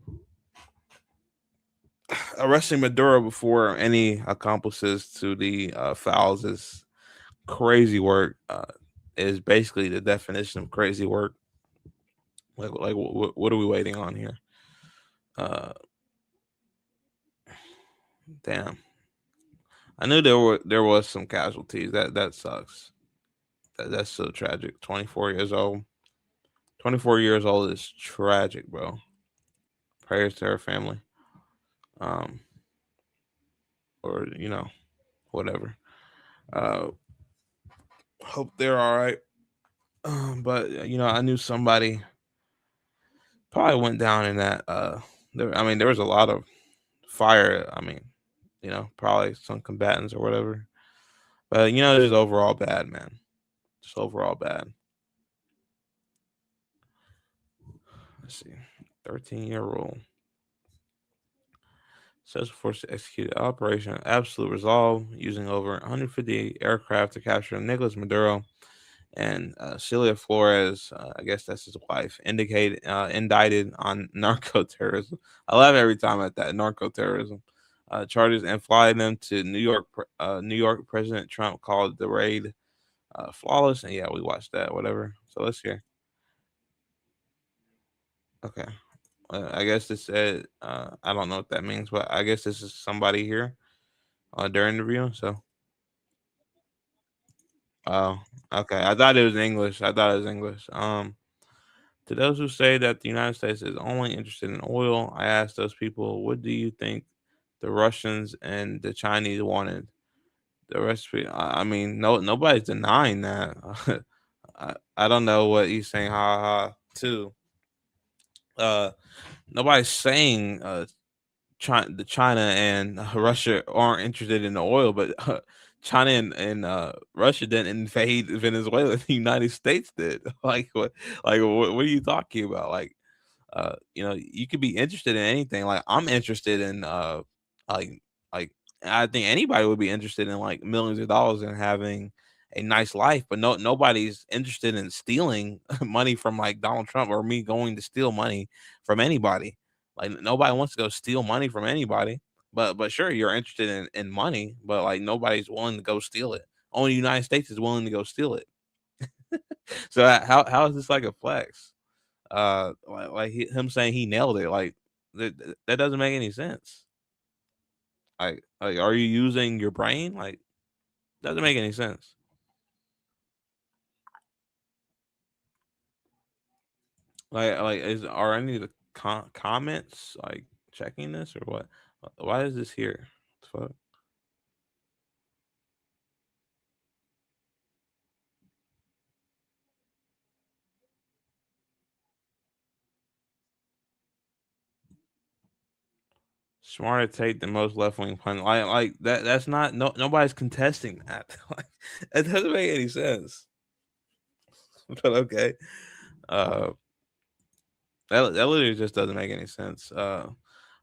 arresting Maduro before any accomplices to the fouls is crazy work. Is basically the definition of crazy work. What are we waiting on here? Uh, damn. I knew there was some casualties. That sucks. That's so tragic. 24 years old. 24 years old is tragic, bro. Prayers to her family. Um, or whatever. Uh, hope they're all right. But I knew somebody probably went down in that. I mean, there was a lot of fire. I mean, probably some combatants or whatever. But just overall bad, man. Just overall bad. Let's see. 13-year rule. Special Forces executed Operation Absolute Resolve using over 150 aircraft to capture Nicolas Maduro and Celia Flores. I guess that's his wife. Indicted on narco terrorism. I laugh every time at that narco terrorism charges and fly them to New York. New York President Trump called the raid flawless. And yeah, we watched that. Whatever. So let's hear. Okay. I guess this said. I don't know what that means, but I guess this is somebody here during the review. So, oh, okay. I thought it was English. I thought it was English. To those who say that the United States is only interested in oil, I ask those people, what do you think the Russians and the Chinese wanted? The recipe. I mean, nobody's denying that. I don't know what he's saying. Ha ha. Too. Uh, nobody's saying China and Russia aren't interested in the oil, but China and Russia didn't invade Venezuela. The United States did. Like what? Like what are you talking about? Like you could be interested in anything. Like I'm interested in like like I think anybody would be interested in like millions of dollars and having a nice life, but nobody's interested in stealing money from like Donald Trump or me going to steal money from anybody. Like nobody wants to go steal money from anybody. But sure, you're interested in money, but like nobody's willing to go steal it. Only the United States is willing to go steal it. So how is this like a flex? Him saying he nailed it, like that doesn't make any sense. Like are you using your brain? Like doesn't make any sense. Like are any of the comments like checking this or what? Why is this here? Fuck. Smarter take the most left wing pun. Like that's not nobody's contesting that. Like it doesn't make any sense. But okay. Uh, that literally just doesn't make any sense.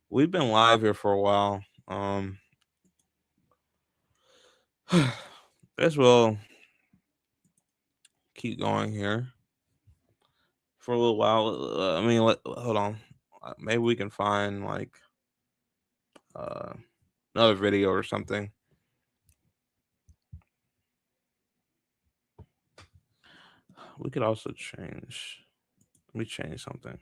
We've been live here for a while. Guess we'll keep going here for a little while. I mean, hold on. Maybe we can find like uh, another video or something. We could also change. Let me change something.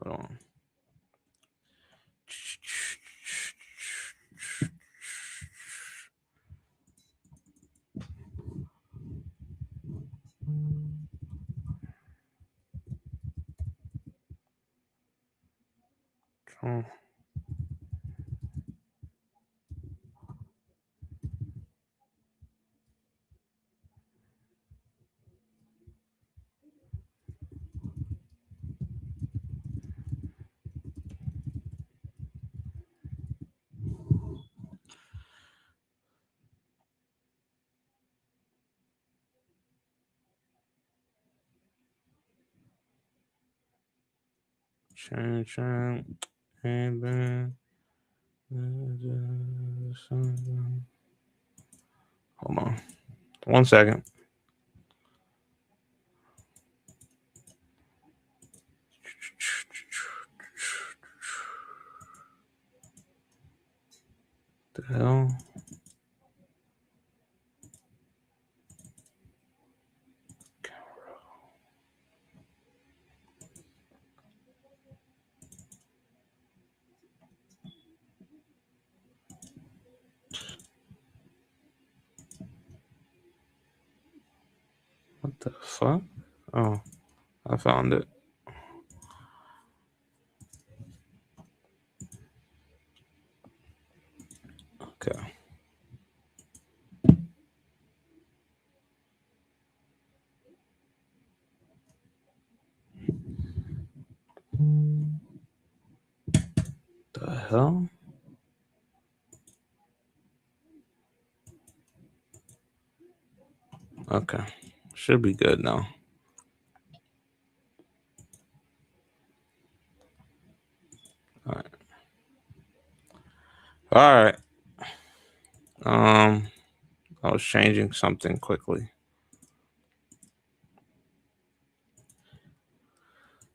Hold on. Oh, change. And then. Hold on. 1 second. The hell? What the fuck? Oh, I found it. Okay. The hell? Okay. Should be good now. All right. All right. I was changing something quickly.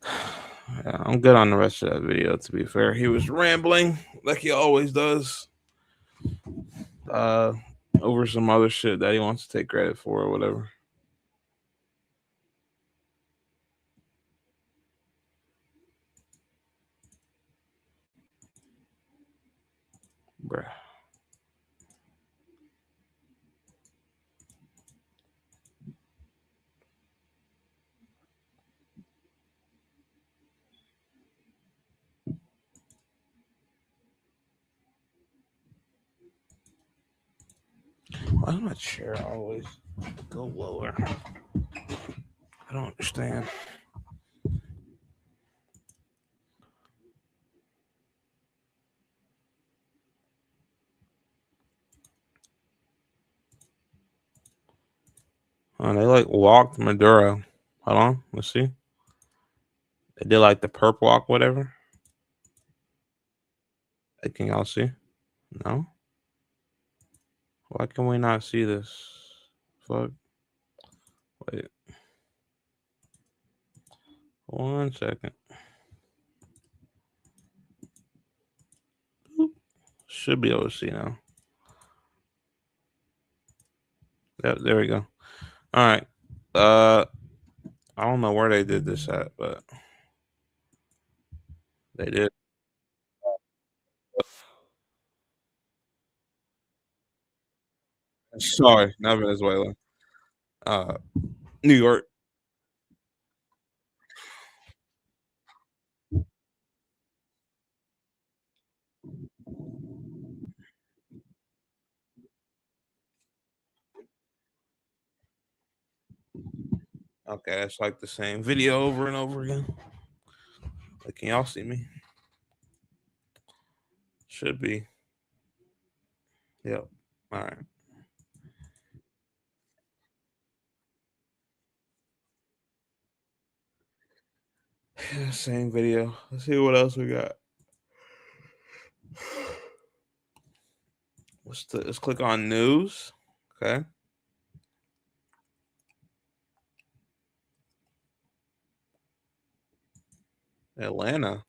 Yeah, I'm good on the rest of that video, to be fair. He was rambling like he always does. Over some other shit that he wants to take credit for or whatever. Bruh. Why does my chair always go lower? I don't understand. Oh, they like walked Maduro. Hold on, let's see. They did like the perp walk, whatever. Hey, can y'all see? No. Why can we not see this? Fuck. Wait. 1 second. Oop. Should be able to see now. Yep, there we go. All right. I don't know where they did this at, but they did. Sorry, not Venezuela. Uh, New York. Okay, it's like the same video over and over again. Like, can y'all see me? Should be. Yep. All right. Same video. Let's see what else we got. Let's click on news. Okay. Atlanta.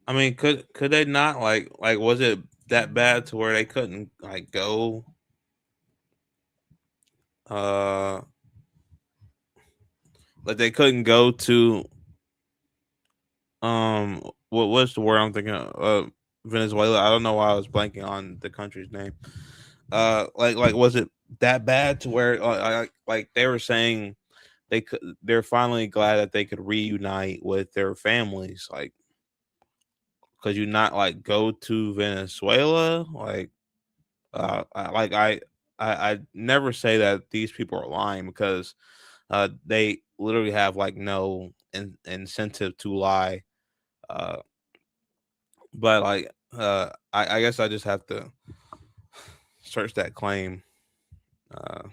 I mean, could they not like was it that bad to where they couldn't like go uh like they couldn't go to what's the word I'm thinking of? Venezuela. I don't know why I was blanking on the country's name. Like was it that bad to where like they were saying they're finally glad that they could reunite with their families, like could you not like go to Venezuela? Like I never say that these people are lying because they literally have like no incentive to lie. Uh, but like I guess I just have to search that claim. Uh,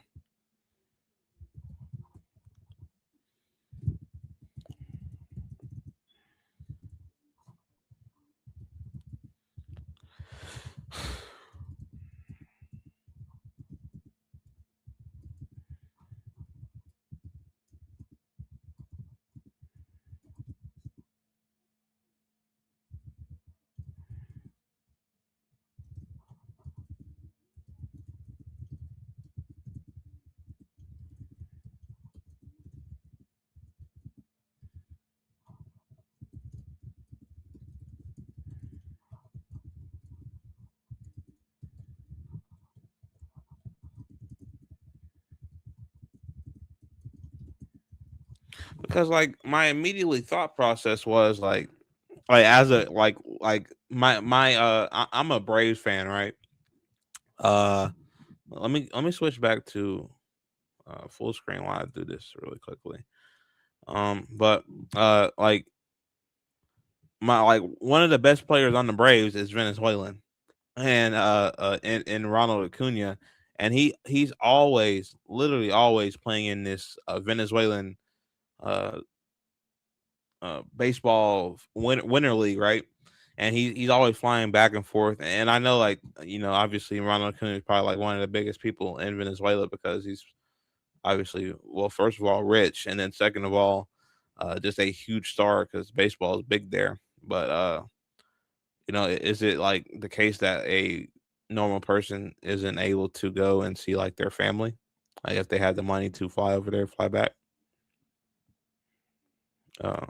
because like my immediately thought process was like as a like my I'm a Braves fan, right? Uh, let me switch back to full screen while I do this really quickly. But like my like one of the best players on the Braves is Venezuelan, and in Ronald Acuna, and he's always literally always playing in this Venezuelan uh baseball winter league, right? And he's always flying back and forth. And I know, like obviously Ronald Acuna is probably like one of the biggest people in Venezuela because he's obviously, well, first of all, rich, and then second of all, just a huge star because baseball is big there. But is it like the case that a normal person isn't able to go and see like their family, like if they have the money to fly over there, fly back? Uh,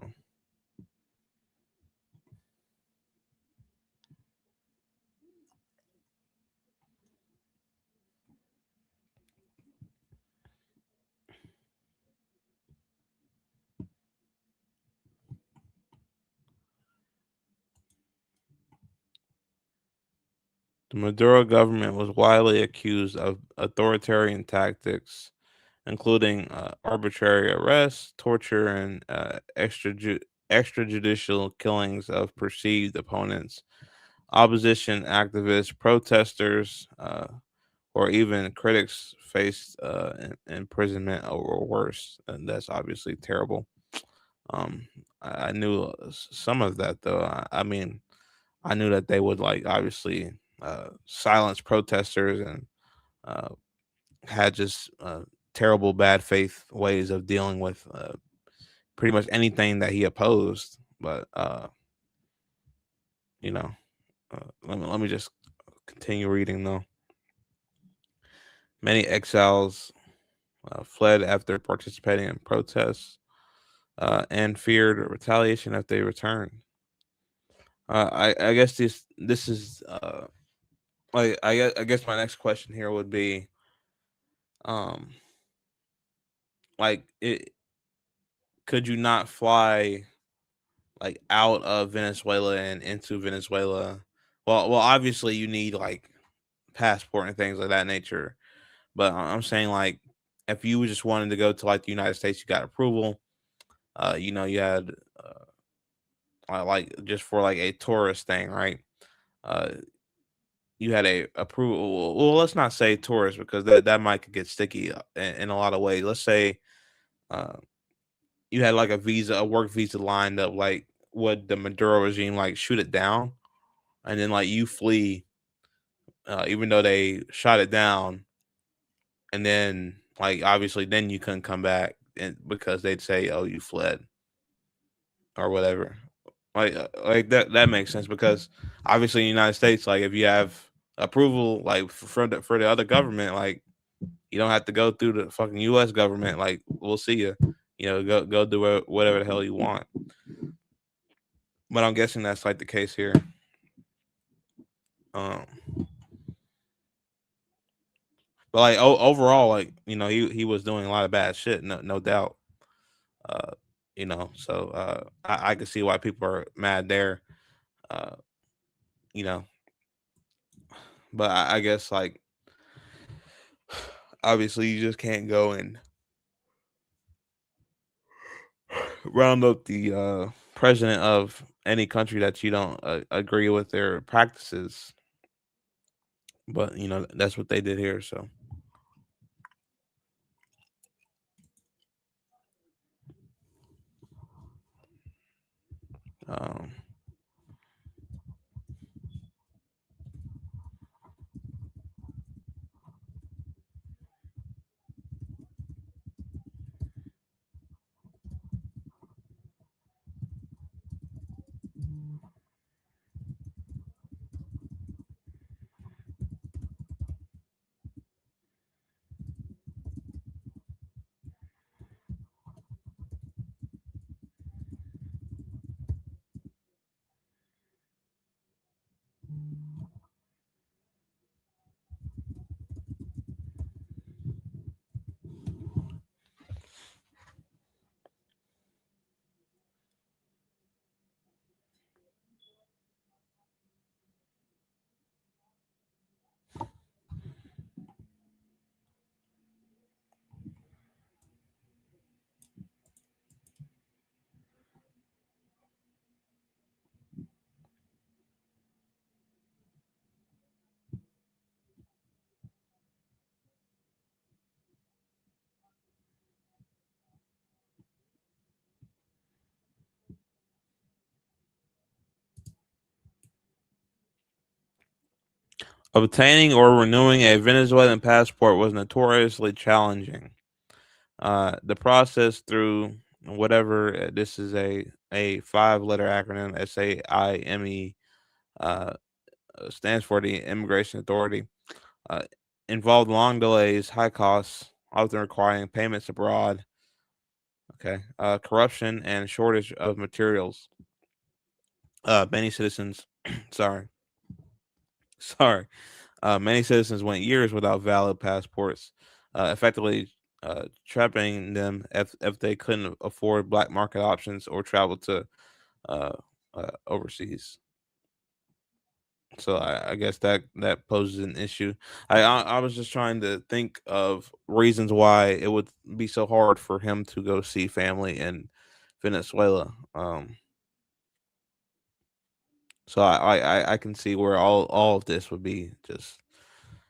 the Maduro government was widely accused of authoritarian tactics, including arbitrary arrests, torture, and extrajudicial killings of perceived opponents, opposition activists, protesters, or even critics faced imprisonment or worse. And that's obviously terrible. I knew some of that though. I mean, I knew that they would like obviously silence protesters and uh, had just terrible bad faith ways of dealing with pretty much anything that he opposed. But you know, let me just continue reading though. Many exiles fled after participating in protests and feared retaliation if they returned. I guess this is like I guess my next question here would be um like it could you not fly like out of Venezuela and into Venezuela? Well, obviously you need like passport and things like that nature. But I'm saying like if you just wanted to go to like the United States, you got approval. You had like just for like a tourist thing, right? Uh, you had a approval. Well, let's not say tourist because that might could get sticky in a lot of ways. Let's say uh, you had like a work visa lined up. Like, would the Maduro regime like shoot it down, and then like you flee, even though they shot it down, and then like obviously then you couldn't come back, and because they'd say, "Oh, you fled" or whatever. Like that makes sense because obviously in the United States, like if you have approval like for the other government, like you don't have to go through the fucking U.S. government. Like we'll see you. Go do whatever the hell you want. But I'm guessing that's like the case here. Um, but like overall, like he was doing a lot of bad shit, no doubt. Uh, so I can see why people are mad there. Uh, you know, but I guess like obviously you just can't go and round up the president of any country that you don't agree with their practices. But that's what they did here. So um, obtaining or renewing a Venezuelan passport was notoriously challenging. The process through whatever. This is a 5 letter acronym. SAIME uh, stands for the Immigration Authority. Uh, Involved long delays, high costs, often requiring payments abroad. Okay, corruption and shortage of materials. Many citizens, sorry, sorry, many citizens went years without valid passports, effectively trapping them if they couldn't afford black market options or travel to uh, overseas. So I guess that poses an issue. I was just trying to think of reasons why it would be so hard for him to go see family in Venezuela. So I can see where all of this would be just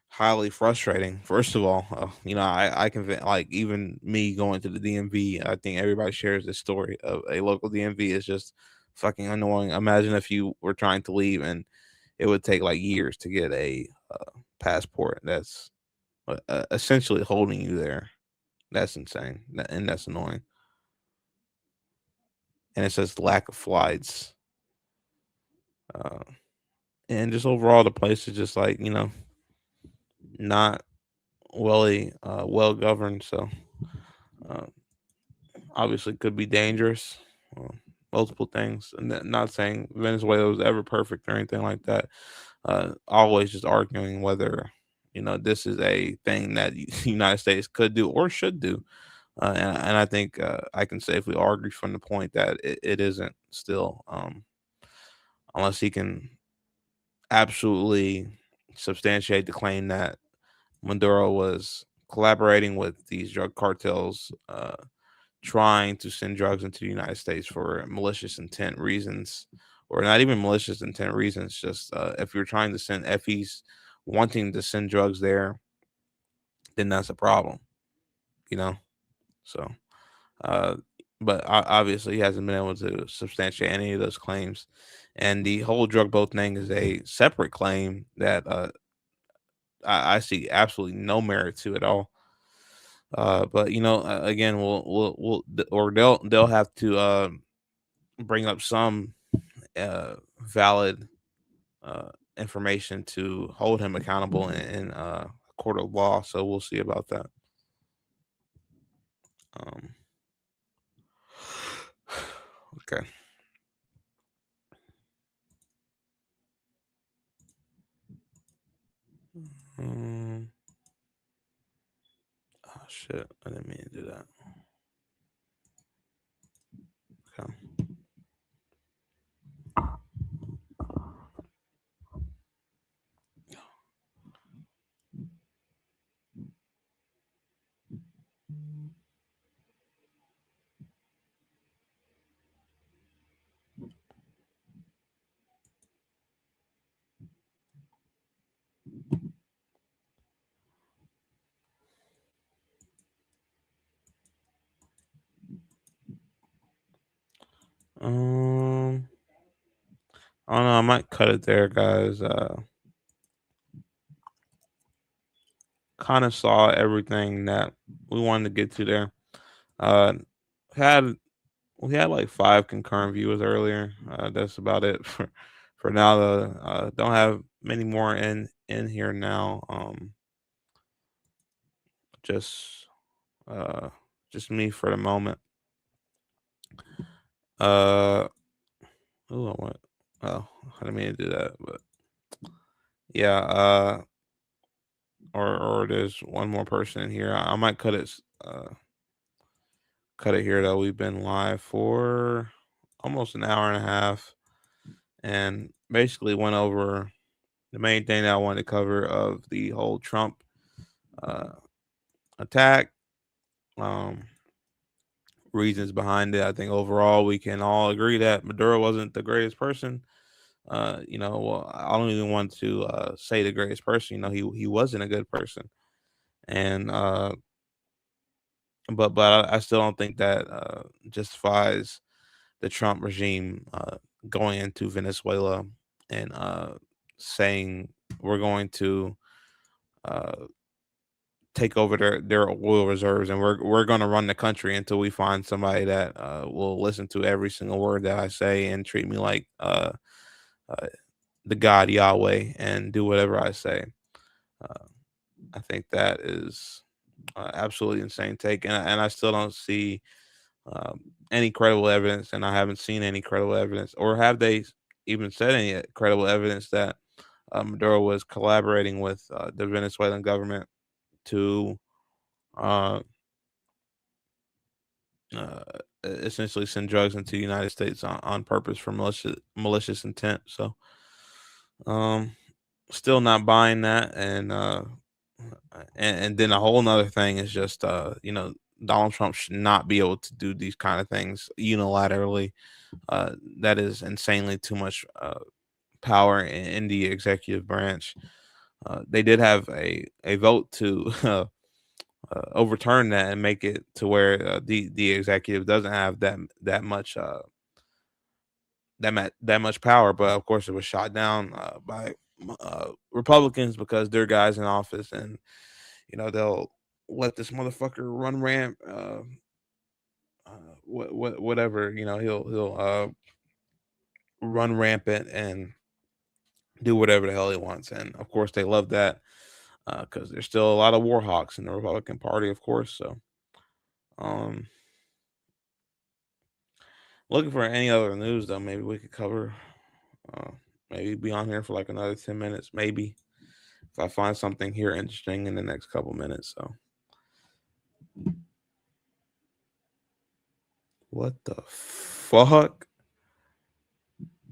highly frustrating. First of all, I can like even me going to the DMV. I think everybody shares this story of a local DMV is just fucking annoying. Imagine if you were trying to leave and it would take like years to get a passport. That's essentially holding you there. That's insane, and that's annoying. And it says lack of flights, uh, and just overall the place is just like not well governed. So uh, obviously could be dangerous. Multiple things. And not saying Venezuela was ever perfect or anything like that. Always just arguing whether this is a thing that the United States could do or should do. And I think I can safely argue from the point that it isn't still, unless he can absolutely substantiate the claim that Maduro was collaborating with these drug cartels, trying to send drugs into the United States for malicious intent reasons, or not even malicious intent reasons. Just if you're trying to send, if he's wanting to send drugs there, then that's a problem, you know. So, uh, but obviously, he hasn't been able to substantiate any of those claims, and the whole drug boat thing is a separate claim that I see absolutely no merit to at all. But again, or they'll have to bring up some valid information to hold him accountable in a court of law. So we'll see about that. Um, okay. Um, oh shit! I didn't mean to do that. Okay. Um, I don't know. I might cut it there, guys. Kind of saw everything that we wanted to get to there. Uh, had We had like 5 concurrent viewers earlier. That's about it for now. Don't have many more in here now. Just uh, just me for the moment. Uh, oh, I want. Oh, I didn't mean to do that, but yeah. Or there's one more person in here. I might cut it. Cut it here though. We've been live for almost an hour and a half, and basically went over the main thing that I wanted to cover of the whole Trump uh, attack, um, reasons behind it. I think overall we can all agree that Maduro wasn't the greatest person. Well, I don't even want to say the greatest person. He wasn't a good person, and but I still don't think that justifies the Trump regime going into Venezuela and saying we're going to uh, take over their oil reserves, and we're going to run the country until we find somebody that will listen to every single word that I say and treat me like uh, the God Yahweh and do whatever I say. Uh, I think that is absolutely insane take, and I still don't see any credible evidence, and I haven't seen any credible evidence, or have they even said any credible evidence that Maduro was collaborating with the Venezuelan government to uh, uh, essentially send drugs into the United States on purpose for malicious intent. So, um, still not buying that, and then a whole nother thing is just Donald Trump should not be able to do these kind of things unilaterally. That is insanely too much power in the executive branch. They did have a vote to overturn that and make it to where the executive doesn't have that much that much power. But of course, it was shot down by Republicans because they're guys in office, and they'll let this motherfucker run ramp. Whatever, he'll run rampant and do whatever the hell he wants, and of course they love that because there's still a lot of war hawks in the Republican Party, of course. So, um, looking for any other news though, maybe we could cover. Uh, Maybe be on here for like another 10 minutes, maybe if I find something here interesting in the next couple minutes. So, what the fuck?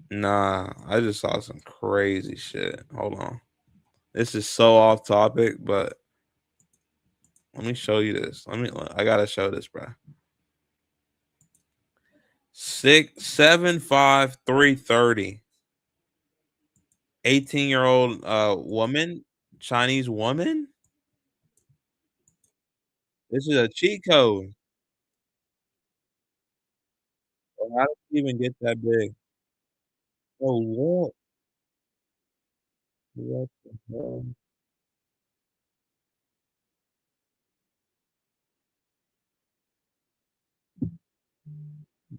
Nah, I just saw some crazy shit. Hold on. This is so off topic, but let me show you this. I gotta show this, bro. 6'7", 5'3", 30". 18-year-old woman, Chinese woman. This is a cheat code. How did she even get that big? Oh, what? What the hell?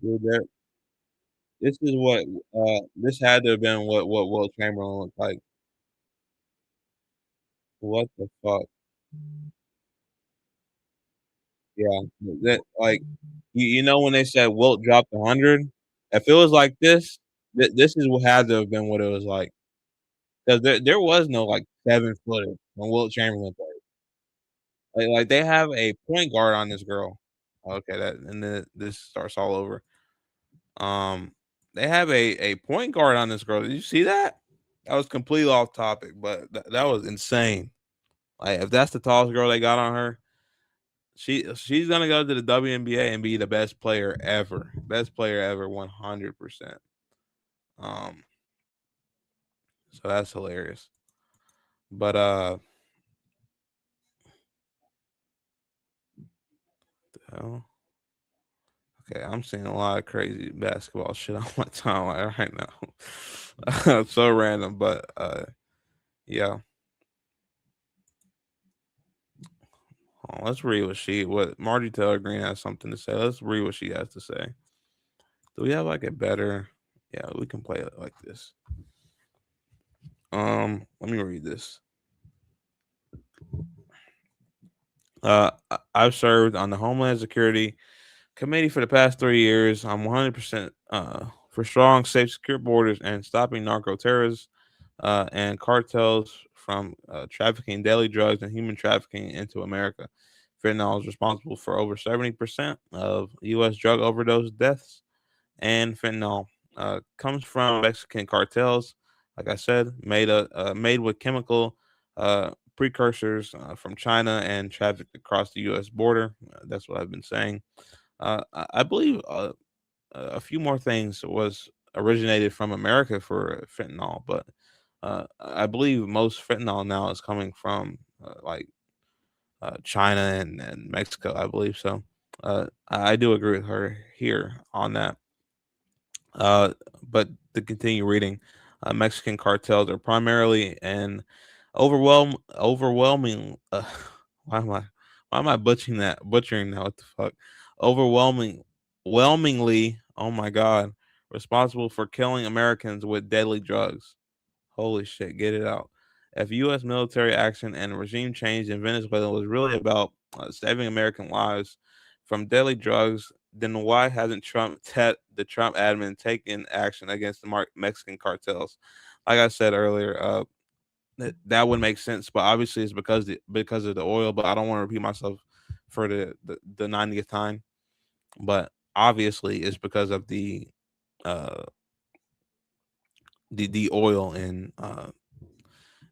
Dude, this is what this had to have been what Will Chamberlain looked like. What the fuck? Yeah, that like when they said Wilt dropped 100, if it was like this, this is what had to have been what it was like. Because there was no like 7 footer when Wilt Chamberlain played. Like they have a point guard on this girl. Okay, and then this starts all over. Um, they have a point guard on this girl. Did you see that? That was completely off topic, but that was insane. Like if that's the tallest girl they got on her, she's gonna go to the WNBA and be the best player ever, 100%. Um, so that's hilarious. But the hell? Okay, I'm seeing a lot of crazy basketball shit on my timeline right now. It's so random, but yeah. Let's read what Margie Taylor Green has something to say. Let's read what she has to say. Do we have like a better? Yeah, we can play it like this. Let me read this. I've served on the Homeland Security Committee for the past 3 years. I'm 100% for strong, safe, secure borders and stopping narco terrorists and cartels from trafficking daily drugs and human trafficking into America. Fentanyl is responsible for over 70% of U.S. drug overdose deaths, and fentanyl comes from Mexican cartels. Like I said, made with chemical precursors from China and trafficked across the U.S. border. That's what I've been saying. I believe a few more things was originated from America for fentanyl, but I believe most fentanyl now is coming from like China and Mexico. I believe so. I do agree with her here on that. But to continue reading, Mexican cartels are primarily and overwhelming. Why am I butchering that? What the fuck? Overwhelmingly, oh my god, responsible for killing Americans with deadly drugs. Holy shit, get it out. If U.S. military action and regime change in Venezuela was really about saving American lives from deadly drugs, then why hasn't the Trump admin taken action against the Mexican cartels? Like I said earlier, that would make sense, but obviously it's because of the oil. But I don't want to repeat myself for the 90th time. But obviously it's because of uh the oil in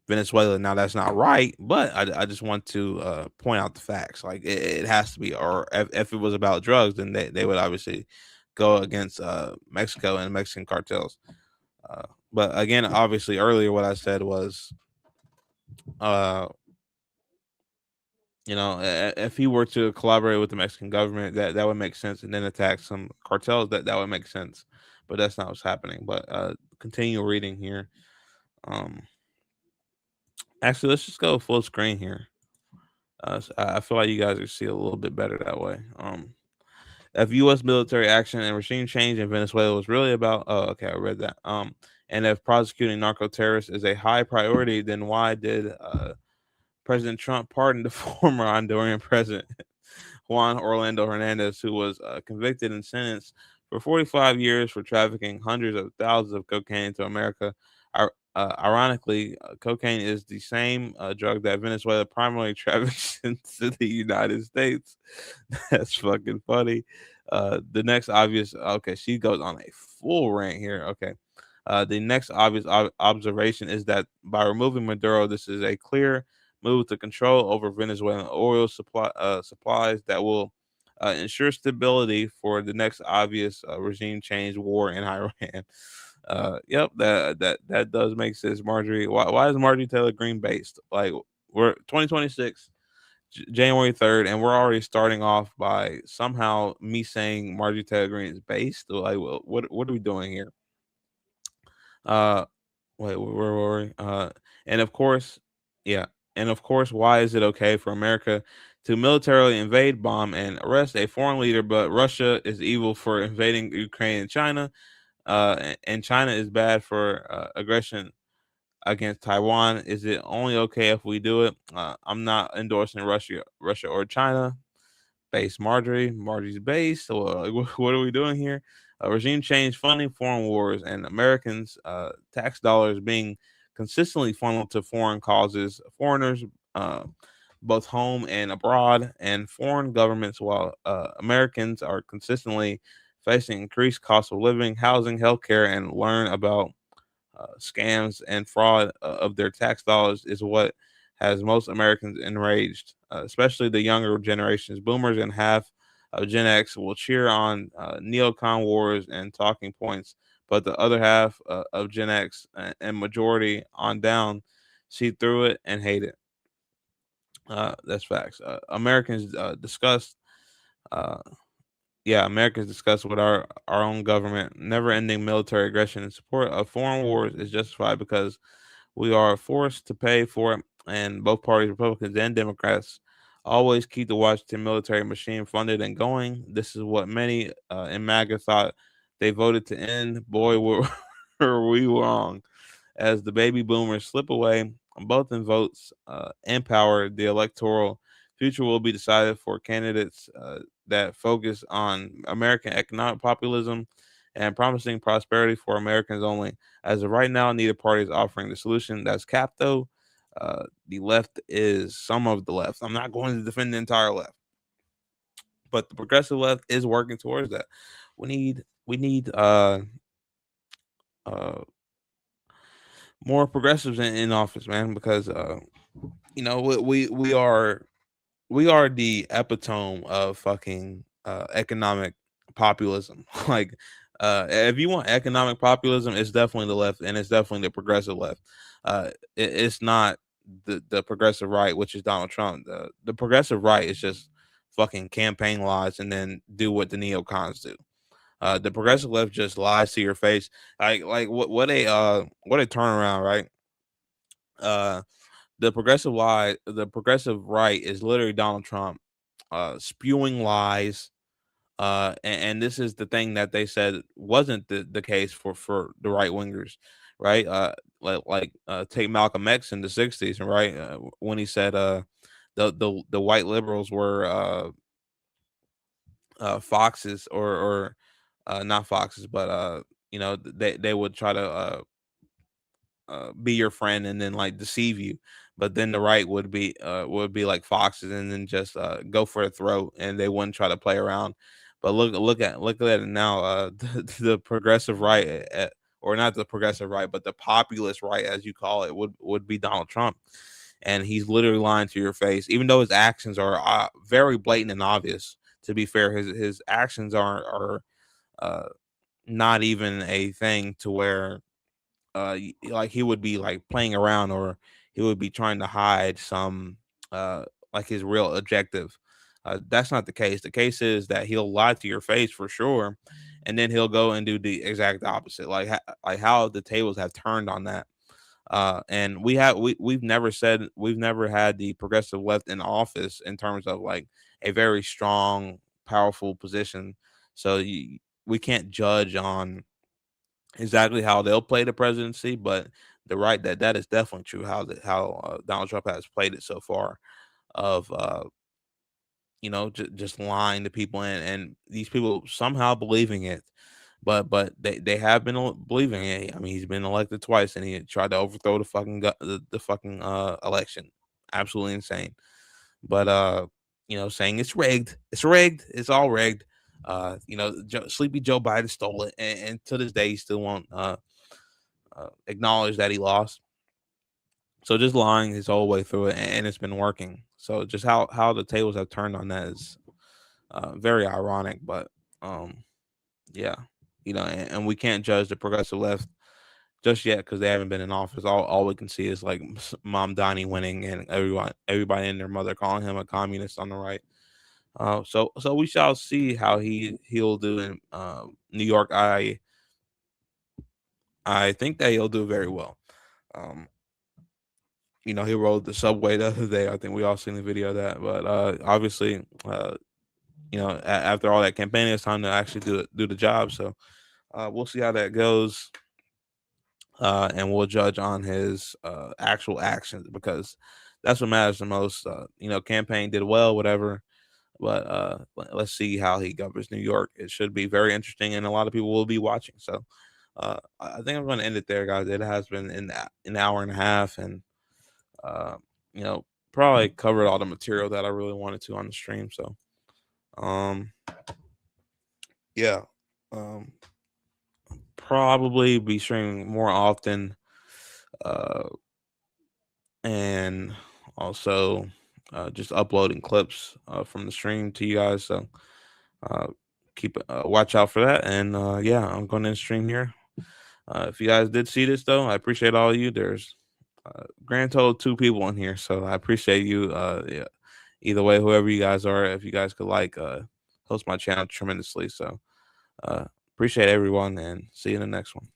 Venezuela. Now that's not right, but I just want to point out the facts. Like it has to be, or if it was about drugs, then they would obviously go against Mexico and Mexican cartels. Uh, but again, obviously earlier what I said was, uh, if he were to collaborate with the Mexican government, that would make sense, and then attack some cartels, that would make sense. But that's not what's happening. But continue reading here. Um, Actually, let's just go full screen here. I feel like you guys will see a little bit better that way. If U.S. military action and regime change in Venezuela was really about, oh, okay, I read that. And if prosecuting narco terrorists is a high priority, then why did President Trump pardon the former Honduran president Juan Orlando Hernandez, who was convicted and sentenced for 45 years for trafficking hundreds of thousands of cocaine to America? Ironically, cocaine is the same drug that Venezuela primarily traffics into the United States. That's fucking funny. The next obvious, okay, she goes on a full rant here. Okay. The next obvious observation is that by removing Maduro, this is a clear move to control over Venezuelan oil supplies that will ensure stability for the next obvious regime change war in Iran. Yep, that does make sense, Marjorie. Why is Marjorie Taylor Greene based? Like we're 2026, January 3rd, and we're already starting off by somehow me saying Marjorie Taylor Greene is based. Like, well, what are we doing here? Uh, Wait, where were we? And of course, yeah, and of course, why is it okay for America to militarily invade, bomb, and arrest a foreign leader, but Russia is evil for invading Ukraine and China? And China is bad for aggression against Taiwan. Is it only okay if we do it? I'm not endorsing Russia or China. Base Marjorie. Marjorie's base. So, what are we doing here? Regime change, funding foreign wars, and Americans' tax dollars being consistently funneled to foreign causes, foreigners, uh, both home and abroad, and foreign governments, while Americans are consistently facing increased cost of living, housing, healthcare, and learn about scams and fraud of their tax dollars is what has most Americans enraged, especially the younger generations. Boomers and half of Gen X will cheer on neocon wars and talking points, but the other half of Gen X and majority on down see through it and hate it. That's facts. Americans discuss uh, yeah, Americans discuss with our own government. Never-ending military aggression and support of foreign wars is justified because we are forced to pay for it, and both parties, Republicans and Democrats, always keep the Washington military machine funded and going. This is what many in MAGA thought they voted to end. Boy, were we wrong. As the baby boomers slip away, both in votes and power, the electoral future will be decided for candidates that focus on American economic populism and promising prosperity for Americans only. As of right now, neither party is offering the solution that's capped, though. The left is some of the left. I'm not going to defend the entire left, but the progressive left is working towards that. We need uh more progressives in office, man, because we are the epitome of fucking economic populism. Like, if you want economic populism, it's definitely the left, and it's definitely the progressive left. It's not the progressive right, which is Donald Trump. The progressive right is just fucking campaign lies and then do what the neocons do. The progressive left just lies to your face. Like what a turnaround, right? Uh, the progressive right is literally Donald Trump, spewing lies. And this is the thing that they said wasn't the case for the right wingers, right? Take Malcolm X in the '60s, right? When he said the white liberals were foxes, or not foxes, but they would try to be your friend and then like deceive you, but then the right would be like foxes and then just go for a throat, and they wouldn't try to play around. But look at it now. The progressive right, or not the progressive right, but the populist right, as you call it, would be Donald Trump, and he's literally lying to your face, even though his actions are very blatant and obvious. To be fair, his actions are uh, not even a thing to where like he would be like playing around, or he would be trying to hide some uh like his real objective. That's not the case. The case is that he'll lie to your face for sure, and then he'll go and do the exact opposite, like how the tables have turned on that. And we've never had the progressive left in office in terms of like a very strong, powerful position. So we can't judge on exactly how they'll play the presidency, but the right, that is definitely true how Donald Trump has played it so far, of just lying to people, and these people somehow believing it. But they have been believing it. I mean, he's been elected twice, and he tried to overthrow the fucking election. Absolutely insane. But saying it's rigged, it's all rigged. Sleepy Joe Biden stole it, and to this day he still won't acknowledge that he lost. So just lying his whole way through it, and it's been working. So just how the tables have turned on that is very ironic. But um, yeah, and we can't judge the progressive left just yet because they haven't been in office. All we can see is like Mom Donnie winning, and everybody and their mother calling him a communist on the right. So we shall see how he'll do in New York. I think that he'll do very well. Um, he rode the subway the other day. I think we all seen the video of that. But obviously, after all that campaigning, it's time to actually do the job. So we'll see how that goes, and we'll judge on his actual actions, because that's what matters the most. Campaign did well, whatever. But let's see how he governs New York. It should be very interesting, and a lot of people will be watching. So I think I'm going to end it there, guys. It has been an hour and a half, and uh, you know, probably covered all the material that I really wanted to on the stream. So, um, yeah, um, probably be streaming more often, uh, and also just uploading clips from the stream to you guys. So, uh, keep watch out for that. And yeah, I'm going to stream here. If you guys did see this, though, I appreciate all of you. There's grand total 2 people in here, so I appreciate you. Yeah, either way, whoever you guys are, if you guys could host my channel tremendously. So appreciate everyone, and see you in the next one.